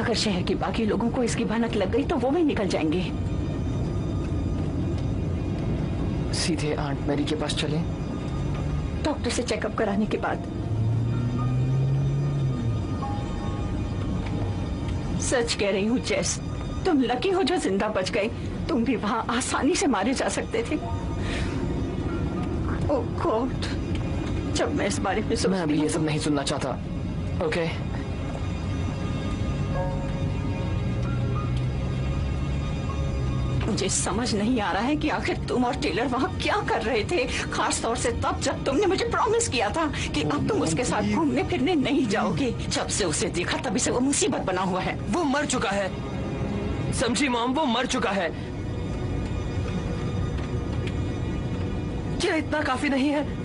अगर शहर के बाकी लोगों को इसकी भनक लग गई तो वो भी निकल जाएंगे। सीधे आंट मैरी के पास चलें? डॉक्टर से चेकअप कराने के बाद। सच कह रही हूँ जेस, तुम लकी हो जो जिंदा बच गए। तुम भी वहां आसानी से मारे जा सकते थे। ओह गॉड, जब मैं इस बारे में मैं अभी ये सब नहीं सुनना चाहता। ओके? मुझे समझ नहीं आ रहा है कि आखिर तुम और टेलर वहाँ क्या कर रहे थे, खास तौर से तब जब तुमने मुझे प्रॉमिस किया था कि अब तुम उसके साथ घूमने फिरने नहीं जाओगे। जब से उसे देखा तभी से वो मुसीबत बना हुआ है। वो मर चुका है, समझी मॉम, वो मर चुका है। क्या इतना काफी नहीं है?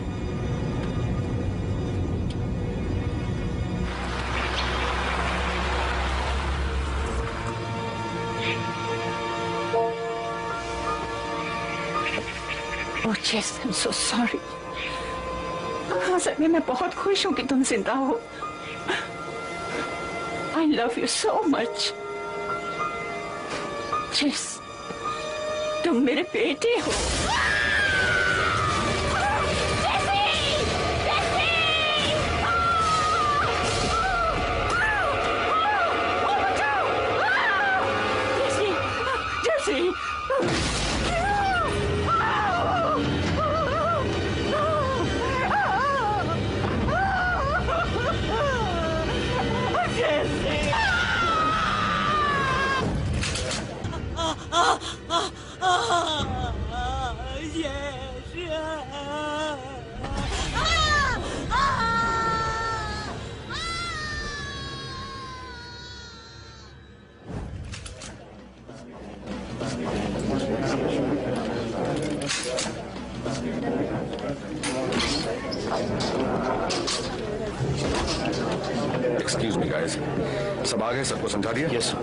Oh, Jess, I'm so sorry. असल में मैं बहुत खुश हूँ कि तुम जिंदा हो। I love you so much. Jess, तुम मेरे बेटे हो। Jesse! गाइस, सब आ गए, सबको समझा दिया? यस।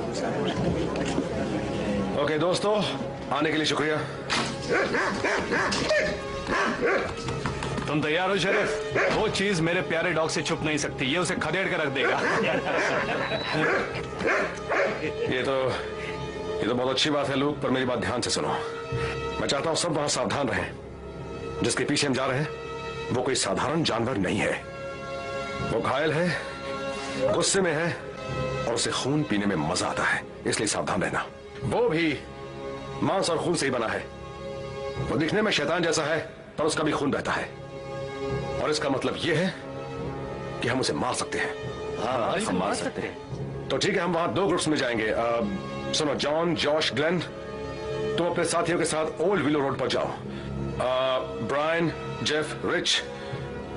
ओके दोस्तों, आने के लिए शुक्रिया। तुम तैयार हो शरीफ? वो चीज मेरे प्यारे डॉग से छुप नहीं सकती, ये उसे खदेड़ कर रख देगा। ये तो बहुत अच्छी बात है लूक, पर मेरी बात ध्यान से सुनो। मैं चाहता हूं सब वहां सावधान रहें। जिसके पीछे हम जा रहे हैं वो कोई साधारण जानवर नहीं है। वो घायल है, गुस्से में है और उसे खून पीने में मजा आता है, इसलिए सावधान रहना। वो भी मांस और खून से ही बना है। वो दिखने में शैतान जैसा है, पर उसका भी खून बहता है, और इसका मतलब यह है कि हम उसे मार सकते हैं। हाँ, हम मार सकते हैं। तो ठीक है, हम वहां 2 ग्रुप्स में जाएंगे। सुनो, जॉन, जॉश, ग्लेन, तुम अपने साथियों के साथ ओल्ड विलो रोड पर जाओ। ब्रायन, जेफ, रिच,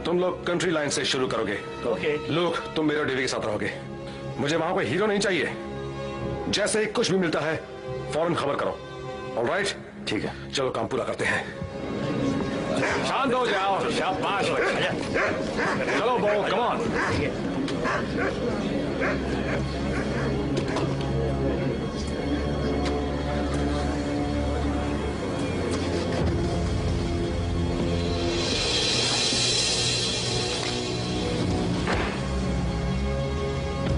तुम लोग कंट्री लाइन से शुरू करोगे। ओके। लूक, तुम मेरे और डेवी के साथ रहोगे। मुझे वहां कोई हीरो नहीं चाहिए। जैसे ही कुछ भी मिलता है फौरन खबर करो। ऑलराइट? ठीक है, चलो काम पूरा करते हैं। शांत हो जाओ, शाबाश बच्चा। चलो बो, कम ऑन।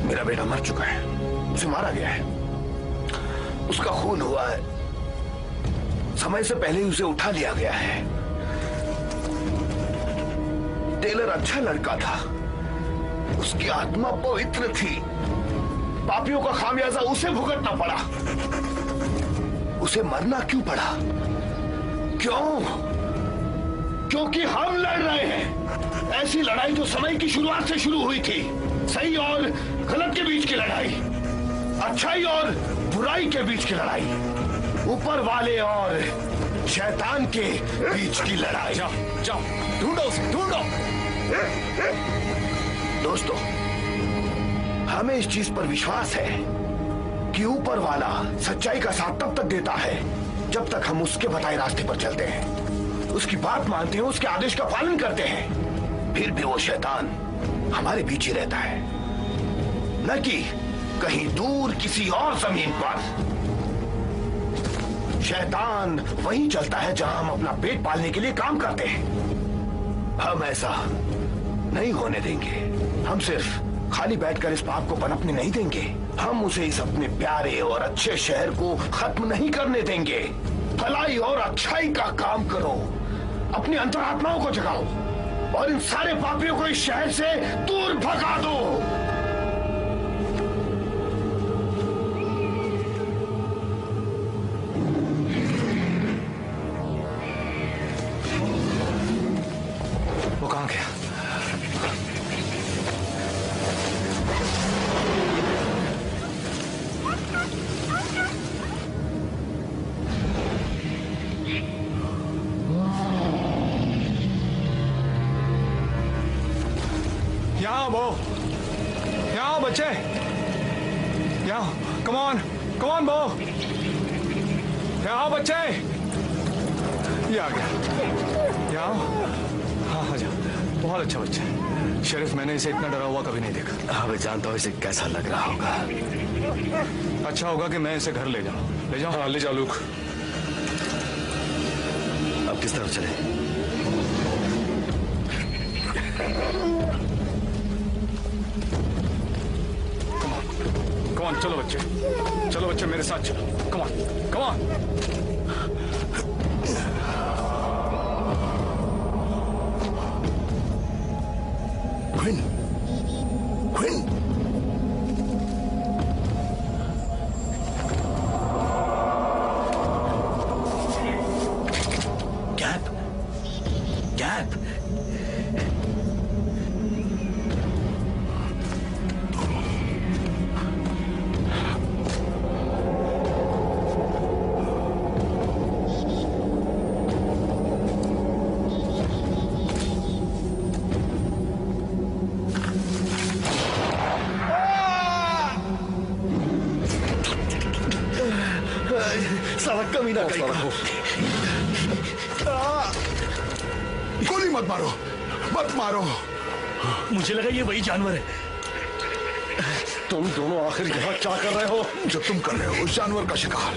मेरा बेटा मर चुका है, उसे मारा गया है, उसका खून हुआ है, समय से पहले ही उसे उठा लिया गया है। टेलर अच्छा लड़का था, उसकी आत्मा पवित्र थी। पापियों का खामियाजा उसे भुगतना पड़ा। उसे मरना क्यों पड़ा? क्यों? क्योंकि हम लड़ रहे हैं ऐसी लड़ाई जो समय की शुरुआत से शुरू हुई थी। सही और गलत के बीच की लड़ाई, अच्छाई और बुराई के बीच की लड़ाई, ऊपर वाले और शैतान के बीच की लड़ाई। जाओ जाओ, ढूंढो उसे, ढूंढो। दोस्तों, हमें इस चीज पर विश्वास है कि ऊपर वाला सच्चाई का साथ तब तक देता है जब तक हम उसके बताए रास्ते पर चलते हैं, उसकी बात मानते हैं, उसके आदेश का पालन करते हैं। फिर भी वो शैतान हमारे बीच ही रहता है, न कि कहीं दूर किसी और जमीन पर। शैतान वहीं चलता है जहां हम अपना पेट पालने के लिए काम करते हैं। हम ऐसा नहीं होने देंगे। हम सिर्फ खाली बैठकर इस पाप को पनपने नहीं देंगे। हम उसे इस अपने प्यारे और अच्छे शहर को खत्म नहीं करने देंगे। भलाई और अच्छाई का काम करो, अपनी अंतरात्माओं को जगाओ और इन सारे पापियों को इस शहर से दूर भगा दो। वो कहां गया? यहाँ वो, यहाँ बच्चे, यहाँ, कम ऑन बो, यहाँ बच्चे, ये आ गया, यहाँ, हाँ हाँ जाओ, बहुत अच्छा बच्चा है। शरीफ, मैंने इसे इतना डरा हुआ कभी नहीं देखा। हाँ, मैं जानता हूँ इसे कैसा लग रहा होगा। अच्छा होगा कि मैं इसे घर ले जाऊं। ले जाओ? हाँ, ले जाओ लूक। अब किस तरफ चले? कम ऑन, चलो बच्चे मेरे साथ चलो। Come on. क्विन, गैप। साला कमीना कहीं का। गोली मत मारो। मुझे लगा ये वही जानवर है। तुम दोनों आखिर यहाँ क्या कर रहे हो? जो तुम कर रहे हो उस जानवर का शिकार।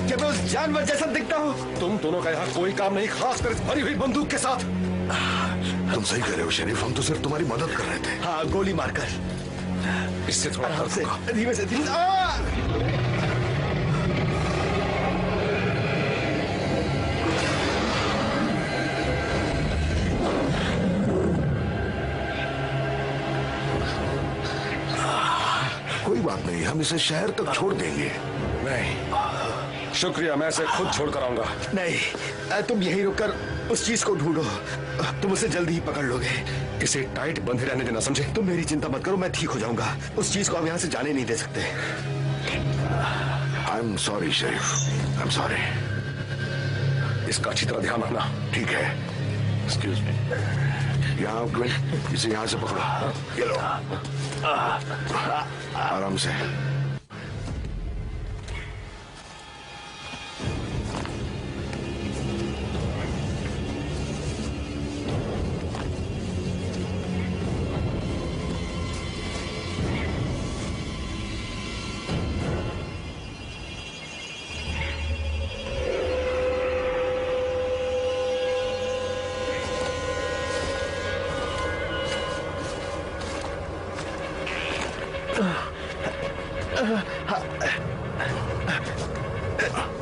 क्या मैं उस जानवर जैसा दिखता हूँ? तुम दोनों का यहाँ कोई काम नहीं, खासकर इस भरी हुई बंदूक के साथ। तुम सही कह रहे हो शरीफ, हम तो सिर्फ तुम्हारी मदद कर रहे थे। हाँ, गोली मारकर। इससे थोड़ा आराम से, दूंगा। धीमे से धीमे। कोई बात नहीं, हम इसे शहर तक छोड़ देंगे। नहीं, शुक्रिया, मैं इसे खुद छोड़ कर आऊंगा। नहीं, तुम यहीं रुककर उस चीज को ढूंढो, तुम उसे जल्दी ही पकड़ लोगे। इसे टाइट बंधे रहने देना, समझे? तुम मेरी चिंता मत करो, मैं ठीक हो जाऊंगा। उस चीज को हम यहाँ से जाने नहीं दे सकते। I am sorry Sharif, I am sorry. इसका अच्छी तरह ध्यान रखना। ठीक है। एक्सक्यूज मी, यहाँ क्विन, इसे यहाँ से पकड़ो। ये लो, आराम से।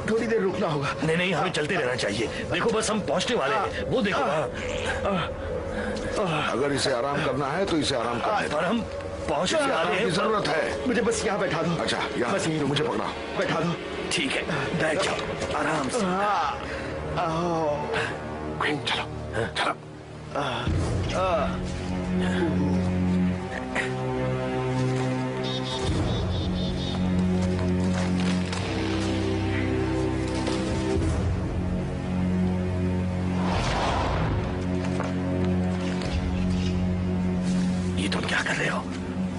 थोड़ी देर रुकना होगा। नहीं नहीं, हमें चलते रहना चाहिए। देखो बस हम पहुंचने वाले हैं, वो देखो। अगर इसे आराम करना है तो इसे आराम करने दो। और हम पहुंचने वाले आराम हैं। की जरूरत है। मुझे बस यहाँ बैठा दो। अच्छा, यहाँ बस यहीं रुको। मुझे पकड़ा। बैठा दो। ठीक है, बैठ जाओ आराम से। क्वीन, चलो चलो। ये तुम क्या कर रहे हो?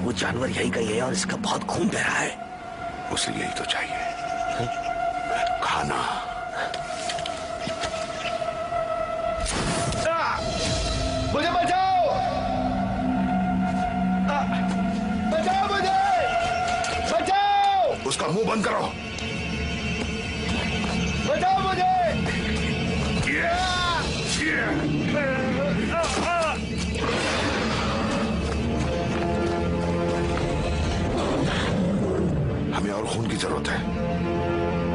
वो जानवर यही का है और इसका बहुत खून बह रहा है। उसे यही तो चाहिए, खाना। मुझे बचाओ! बचाओ मुझे! बचाओ! उसका मुंह बंद करो। बचाओ मुझे! हमें और खून की जरूरत है,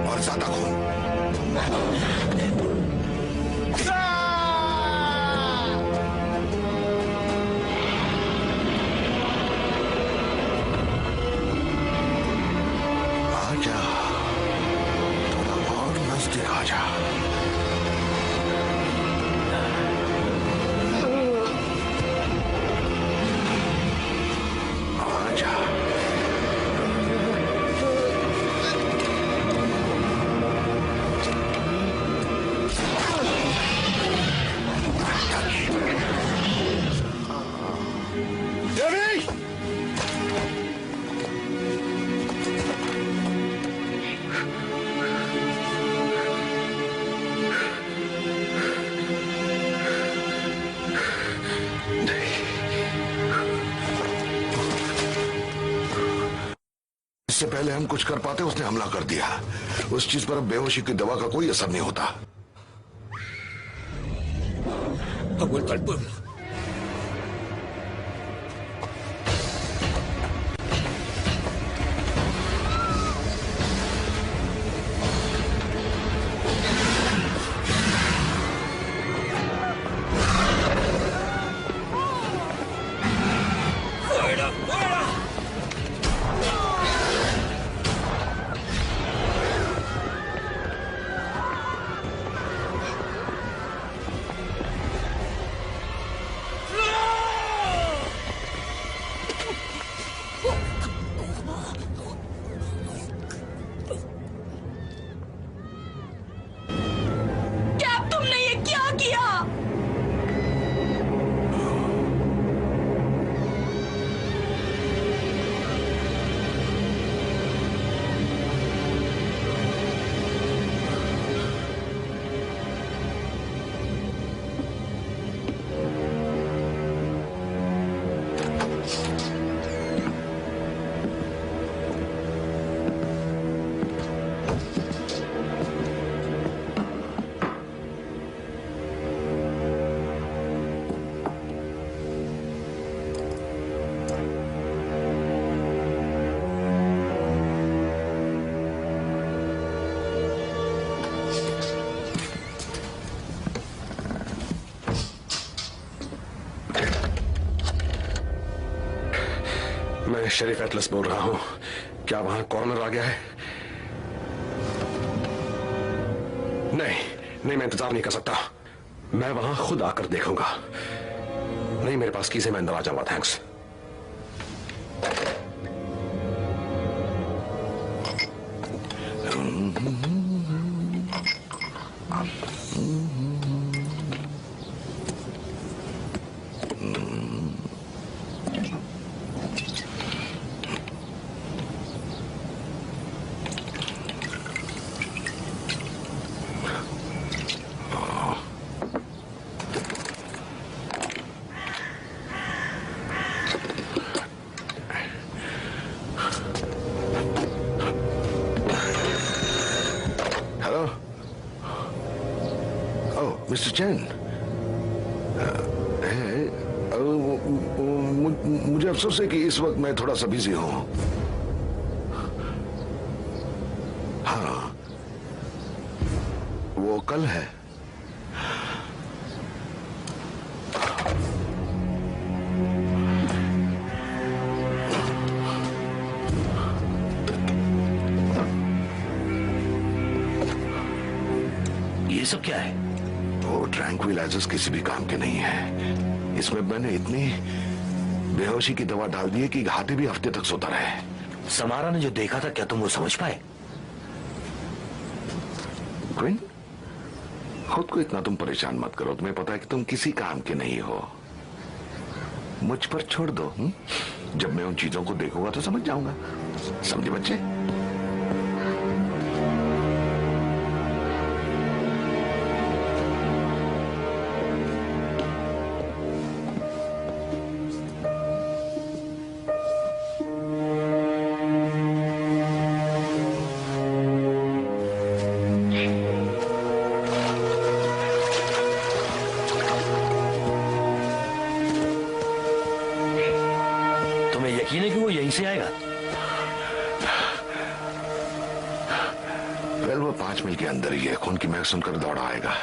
और ज्यादा खून। आजा, थोड़ा और नजदीक आजा। आजा। इससे पहले हम कुछ कर पाते उसने हमला कर दिया। उस चीज पर अब बेहोशी की दवा का कोई असर नहीं होता। अबुल बलबुल, शेरिफ एटलस बोल रहा हूं। क्या वहां कॉर्नर आ गया है? नहीं, मैं इंतजार नहीं कर सकता। मैं वहां खुद आकर देखूंगा। नहीं, मेरे पास कीज है, मैं अंदर आ जाऊंगा। थैंक्स। मिस्टर चैन, मुझे अफसोस है कि इस वक्त मैं थोड़ा सा बिजी हूं। हाँ, वो कल है। ये सब क्या है? वो ट्रैंक्विलाइजर्स किसी भी काम के नहीं है। इसमें मैंने इतनी बेहोशी की दवा डाल दी है कि हाथी भी हफ्ते तक सोता रहे। समारा ने जो देखा था, क्या तुम वो समझ पाए? क्वीन, खुद को इतना तुम परेशान मत करो। तुम्हें पता है कि तुम किसी काम के नहीं हो। मुझ पर छोड़ दो। जब मैं उन चीजों को देखूंगा तो समझ जाऊंगा। समझे बच्चे? यकीन है कि वो यहीं से आएगा? वेल, वो 5 मील के अंदर ही है। खून की महक सुनकर दौड़ा आएगा।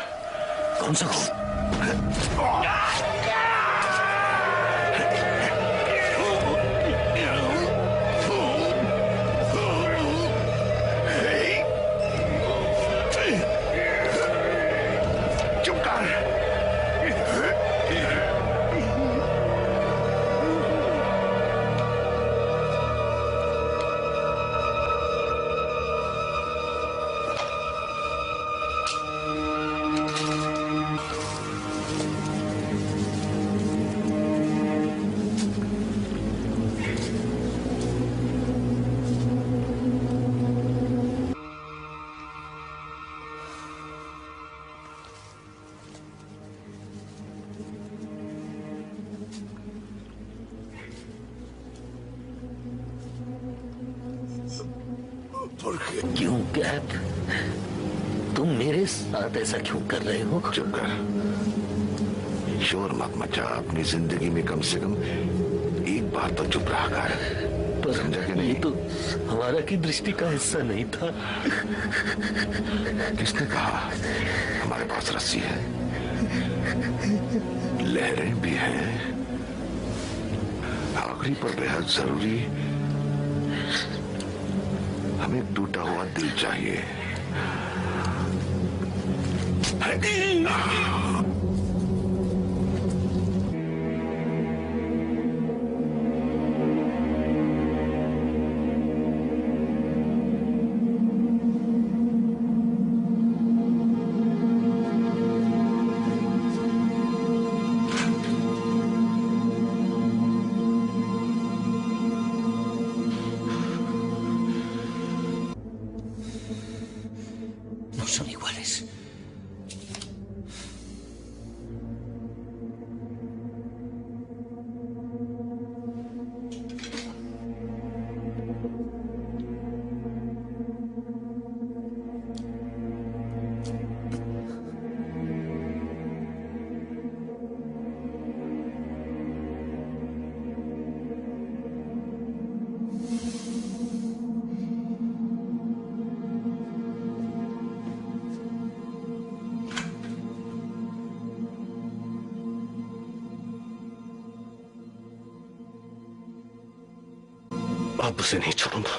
कौन सा खून? क्यों कैप, तुम मेरे साथ ऐसा क्यों कर रहे हो? चुप कर, शोर मत मचा। अपनी जिंदगी में कम से कम एक बार तो चुप रहा कर। समझा कि नहीं? ये तो हमारा की दृष्टि का हिस्सा नहीं था। किसने कहा? हमारे पास रस्सी है, लहरें भी हैं। आखिरी पर बेहद जरूरी हमें टूटा हुआ दिल चाहिए। son iguales. अब उसे नहीं छोड़ूंगा।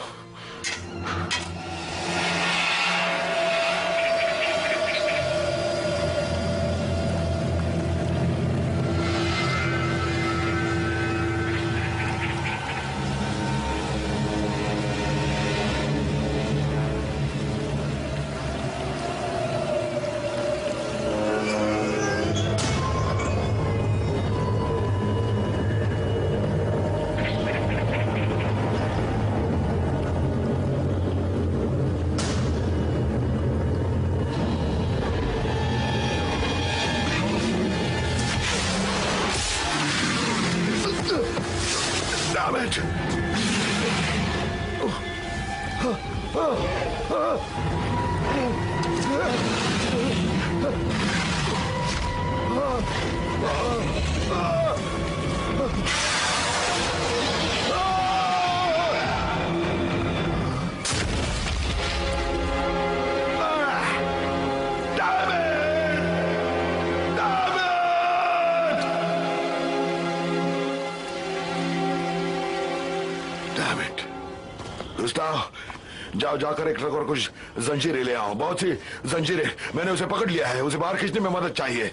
जाओ जाकर एक ट्रक और कुछ जंजीरें ले आओ, बहुत सी जंजीरें। मैंने उसे पकड़ लिया है, उसे बाहर खींचने में मदद चाहिए।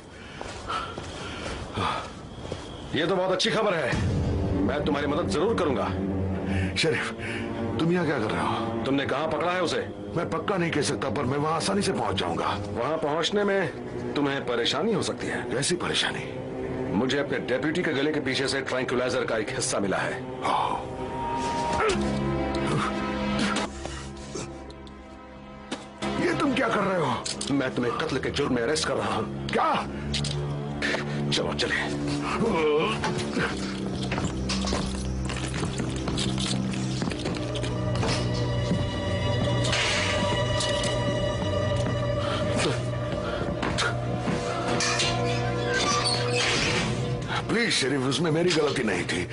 ये तो बहुत अच्छी खबर है, मैं तुम्हारी मदद जरूर करूंगा। शरीफ, तुम यहाँ क्या कर रहे हो? तुमने कहाँ पकड़ा है उसे? मैं पक्का नहीं कह सकता, पर मैं वहाँ आसानी से पहुंच जाऊंगा। वहाँ पहुँचने में तुम्हें परेशानी हो सकती है। कैसी परेशानी? मुझे अपने डेप्यूटी के गले के पीछे से ट्रैंक्विलाइजर का एक हिस्सा मिला है। ये तुम क्या कर रहे हो? मैं तुम्हें कत्ल के जुर्म में अरेस्ट कर रहा हूँ। क्या? चलो चले। प्लीज शरीफ, उसमें मेरी गलती नहीं थी।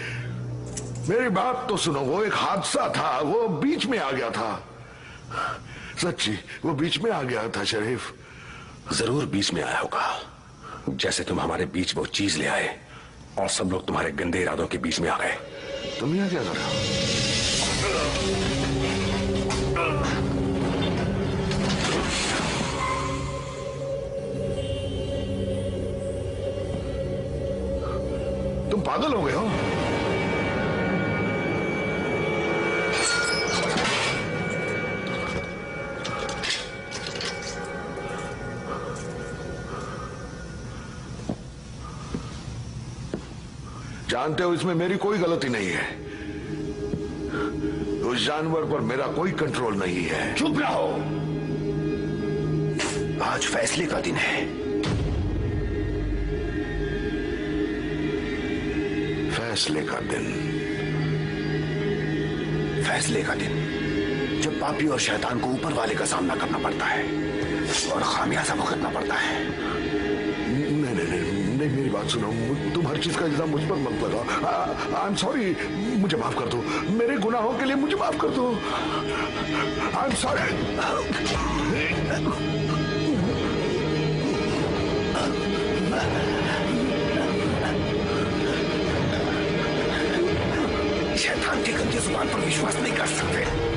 मेरी बात तो सुनो, वो एक हादसा था, वो बीच में आ गया था। सच्ची, वो बीच में आ गया था शरीफ। जरूर बीच में आया होगा, जैसे तुम हमारे बीच वो चीज ले आए और सब लोग तुम्हारे गंदे इरादों के बीच में आ गए। तुम यहाँ क्या कर रहे हो? तुम पागल हो गए हो? जानते हो, इसमें मेरी कोई गलती नहीं है। उस जानवर पर मेरा कोई कंट्रोल नहीं है। चुप रहो, आज फैसले का दिन है। फैसले का दिन? फैसले का दिन जब पापी और शैतान को ऊपर वाले का सामना करना पड़ता है और खामियाजा भुगतना पड़ता है। नहीं नहीं नहीं नहीं, मेरी बात सुनो। तुम हर चीज का इल्जाम मुझ पर मत लगाओ। आई एम सॉरी, मुझे माफ कर दो। मेरे गुनाहों के लिए मुझे माफ कर दो। I am sorry. शैतान की गंदी जुबान पर विश्वास नहीं कर सकते।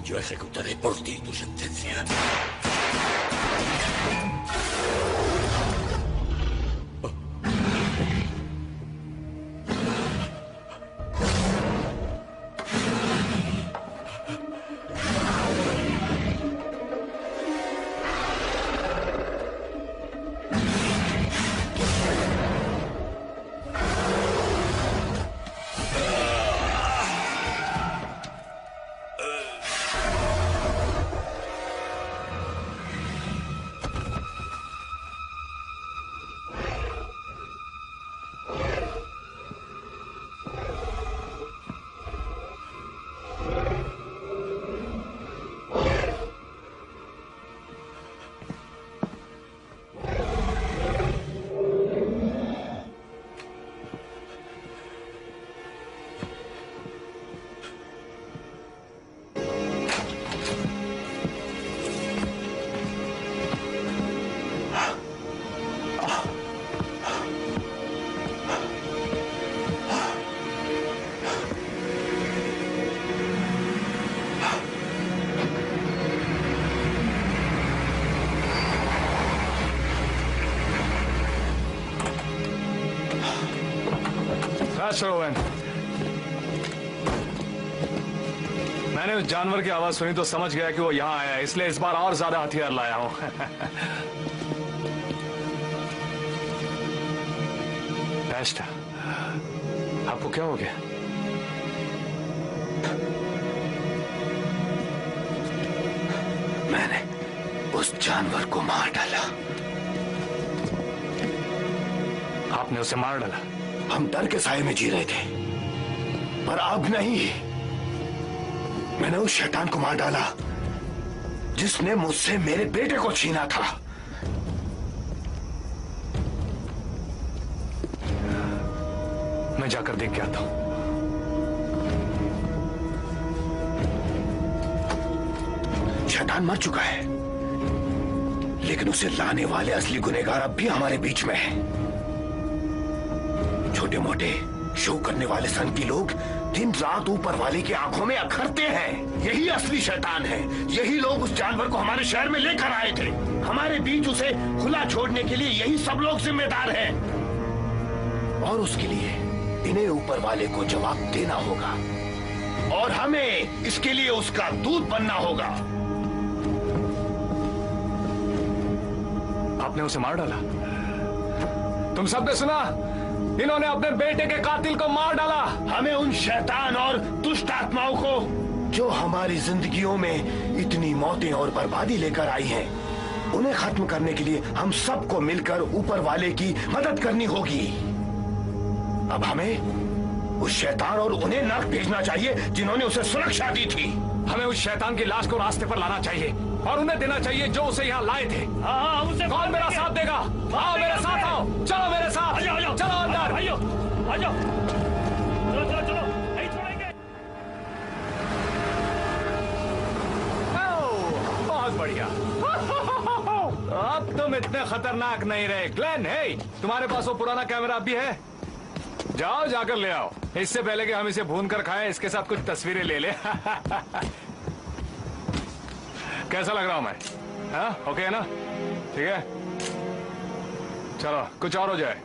Yo ejecutaré por ti tu sentencia. Rowan, मैंने उस जानवर की आवाज सुनी तो समझ गया कि वो यहाँ आया है, इसलिए इस बार और ज्यादा हथियार लाया हूं। एस्टा, आपको क्या हो गया? मैंने उस जानवर को मार डाला। आपने उसे मार डाला? हम डर के साए में जी रहे थे, पर अब नहीं। मैंने उस शैतान को मार डाला जिसने मुझसे मेरे बेटे को छीना था। मैं जाकर देख के आता हूं। शैतान मर चुका है, लेकिन उसे लाने वाले असली गुनहगार अब भी हमारे बीच में हैं। छोटे मोटे शो करने वाले सन की लोग दिन रात ऊपर वाले की आंखों में अखरते हैं। यही असली शैतान है। यही लोग उस जानवर को हमारे शहर में लेकर आए थे। हमारे बीच उसे खुला छोड़ने के लिए यही सब लोग जिम्मेदार हैं। और उसके लिए इन्हें ऊपर वाले को जवाब देना होगा, और हमें इसके लिए उसका दूत बनना होगा। आपने उसे मार डाला? तुम सबने सुना? इन्होंने अपने बेटे के कातिल को मार डाला। हमें उन शैतान और दुष्ट आत्माओं को जो हमारी जिंदगियों में इतनी मौतें और बर्बादी लेकर आई हैं, उन्हें खत्म करने के लिए हम सबको मिलकर ऊपर वाले की मदद करनी होगी। अब हमें उस शैतान और उन्हें नर्क भेजना चाहिए जिन्होंने उसे सुरक्षा दी थी। हमें उस शैतान की लाश को रास्ते पर लाना चाहिए और उन्हें देना चाहिए जो उसे यहाँ लाए थे। कौन मेरा साथ देगा? आओ मेरे साथ, आओ, चलो मेरे साथ, चलो अंदर। भाइयों, आ जाओ, चलो चलो चलो, नहीं छोड़ेंगे। बहुत बढ़िया। अब तुम इतने खतरनाक नहीं रहे। ग्लेन, हे, तुम्हारे पास वो पुराना कैमरा भी है? जाओ, जाकर ले आओ। इससे पहले कि हम इसे भून कर खाएं, इसके साथ कुछ तस्वीरें ले ले। कैसा लग रहा हूं मैं? हाँ, ओके है ना? ठीक है, चलो कुछ और हो जाए।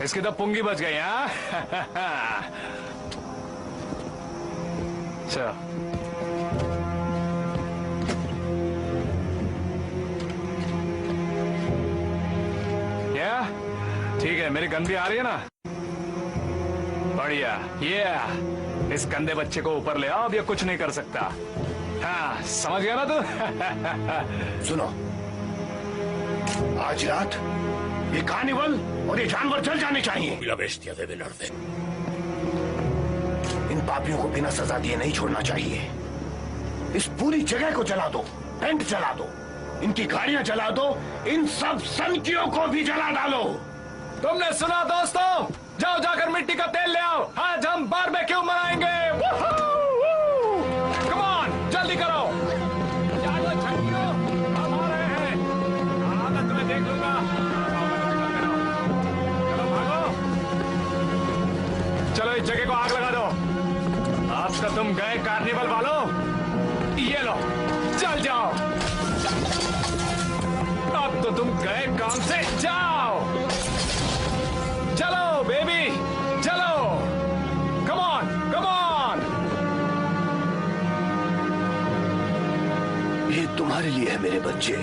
इसकी तो पुंगी बच गई। हाँ। चलो, ठीक है, मेरी गन भी आ रही है ना? बढ़िया। इस गंदे बच्चे को ऊपर ले आओ, अब ये कुछ नहीं कर सकता। हाँ, समझ गया ना तू? सुनो, आज रात ये कार्निवल और ये जानवर जल जाने चाहिए। इन पापियों को बिना सजा दिए नहीं छोड़ना चाहिए। इस पूरी जगह को जला दो, टेंट जला दो, इनकी गाड़ियां जला दो, इन सब सनकियों को भी जला डालो। तुमने सुना दोस्तों? जाओ, जाकर मिट्टी का तेल ले आओ। आज हम बारबेक्यू मनाएंगे। कम ऑन, जल्दी करो। हम आ रहे हैं। हालत में देख लूंगा। चलो भागो। चलो, अब तो तुम गए कार्निवल वालों, ये लो चल जाओ। अब तो तुम गए काम से, जाओ चलो बेबी चलो, कम ऑन कम ऑन। ये तुम्हारे लिए है मेरे बच्चे।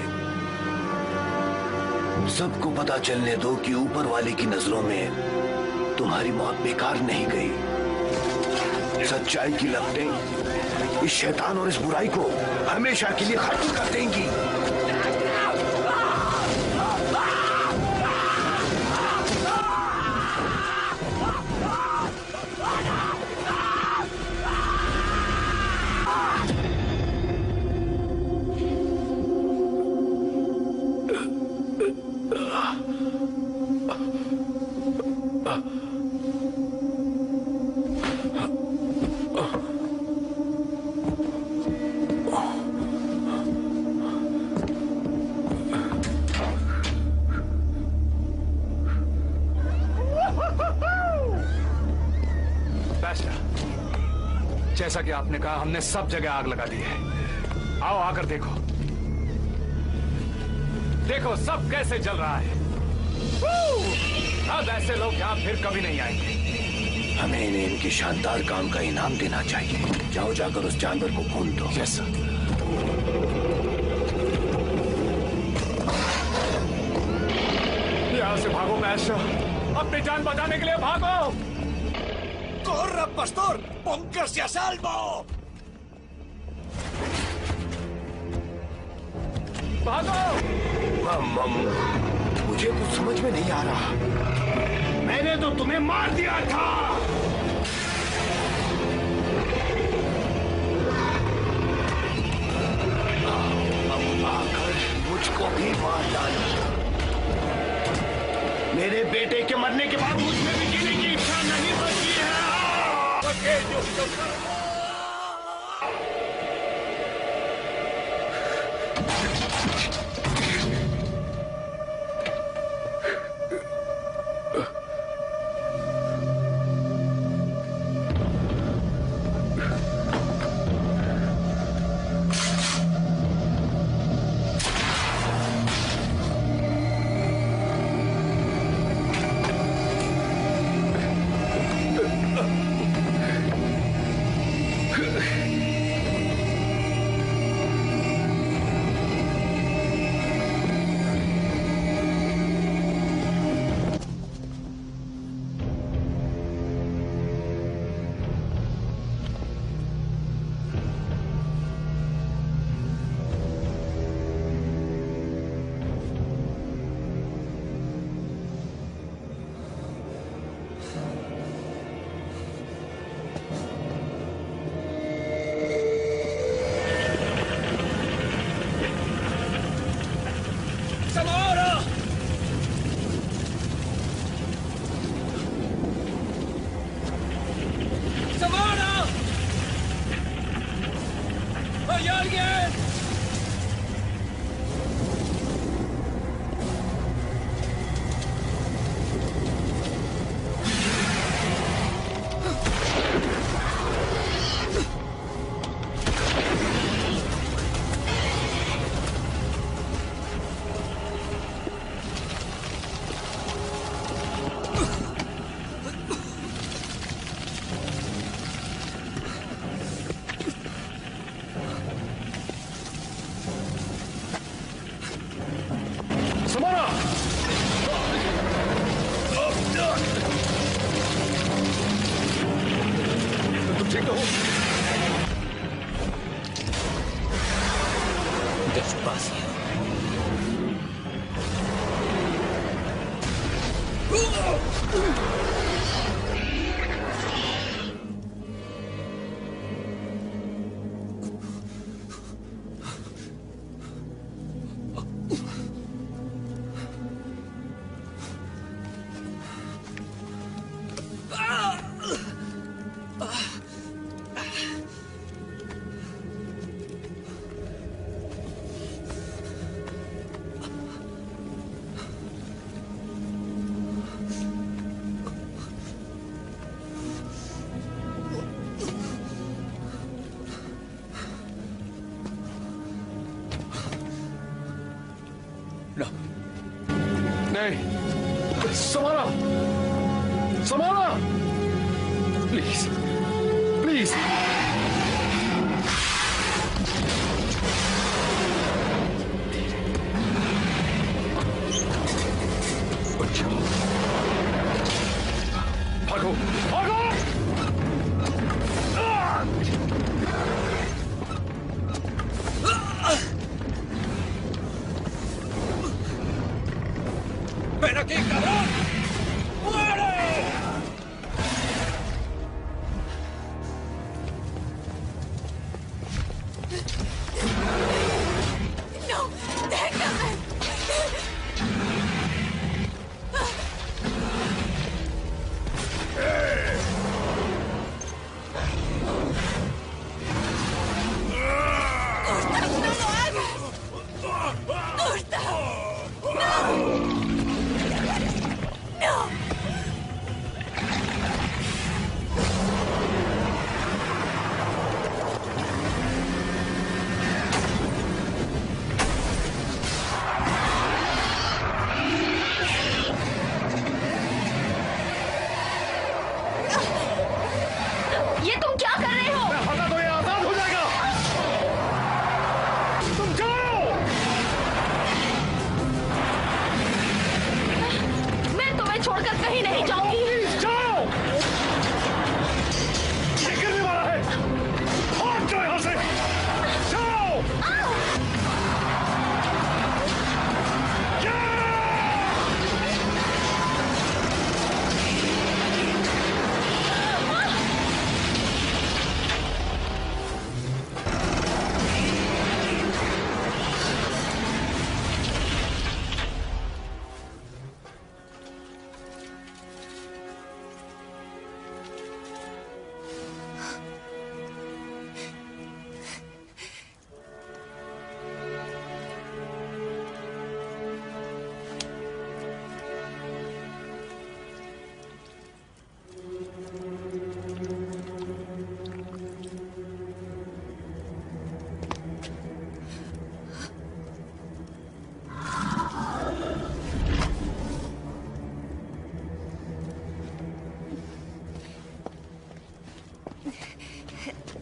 सबको पता चलने दो कि ऊपर वाले की नजरों में तुम्हारी मौत बेकार नहीं गई। सच्चाई की लपटें इस शैतान और इस बुराई को हमेशा के लिए खत्म कर देंगी। जैसा कि आपने कहा, हमने सब जगह आग लगा दी है। आओ आकर देखो, देखो सब कैसे जल रहा है। अब ऐसे लोग यहाँ फिर कभी नहीं आएंगे। हमें इन्हें इनके शानदार काम का इनाम देना चाहिए। जाओ जाकर उस जानवर को भून दो। Yes sir. यहाँ से भागो मैस्टर, अपनी जान बचाने के लिए भागो। ¡Corra, pastor! ¡Póngase a salvo! भागो! मुझे कुछ समझ में नहीं आ रहा। मैंने तो तुम्हें मार दिया था। अब आकर मुझको भी मार डालो। मेरे बेटे के मरने के बाद मुझमें भी जीने की इच्छा नहीं बची है। नहीं, समारा, समारा, प्लीज, प्लीज।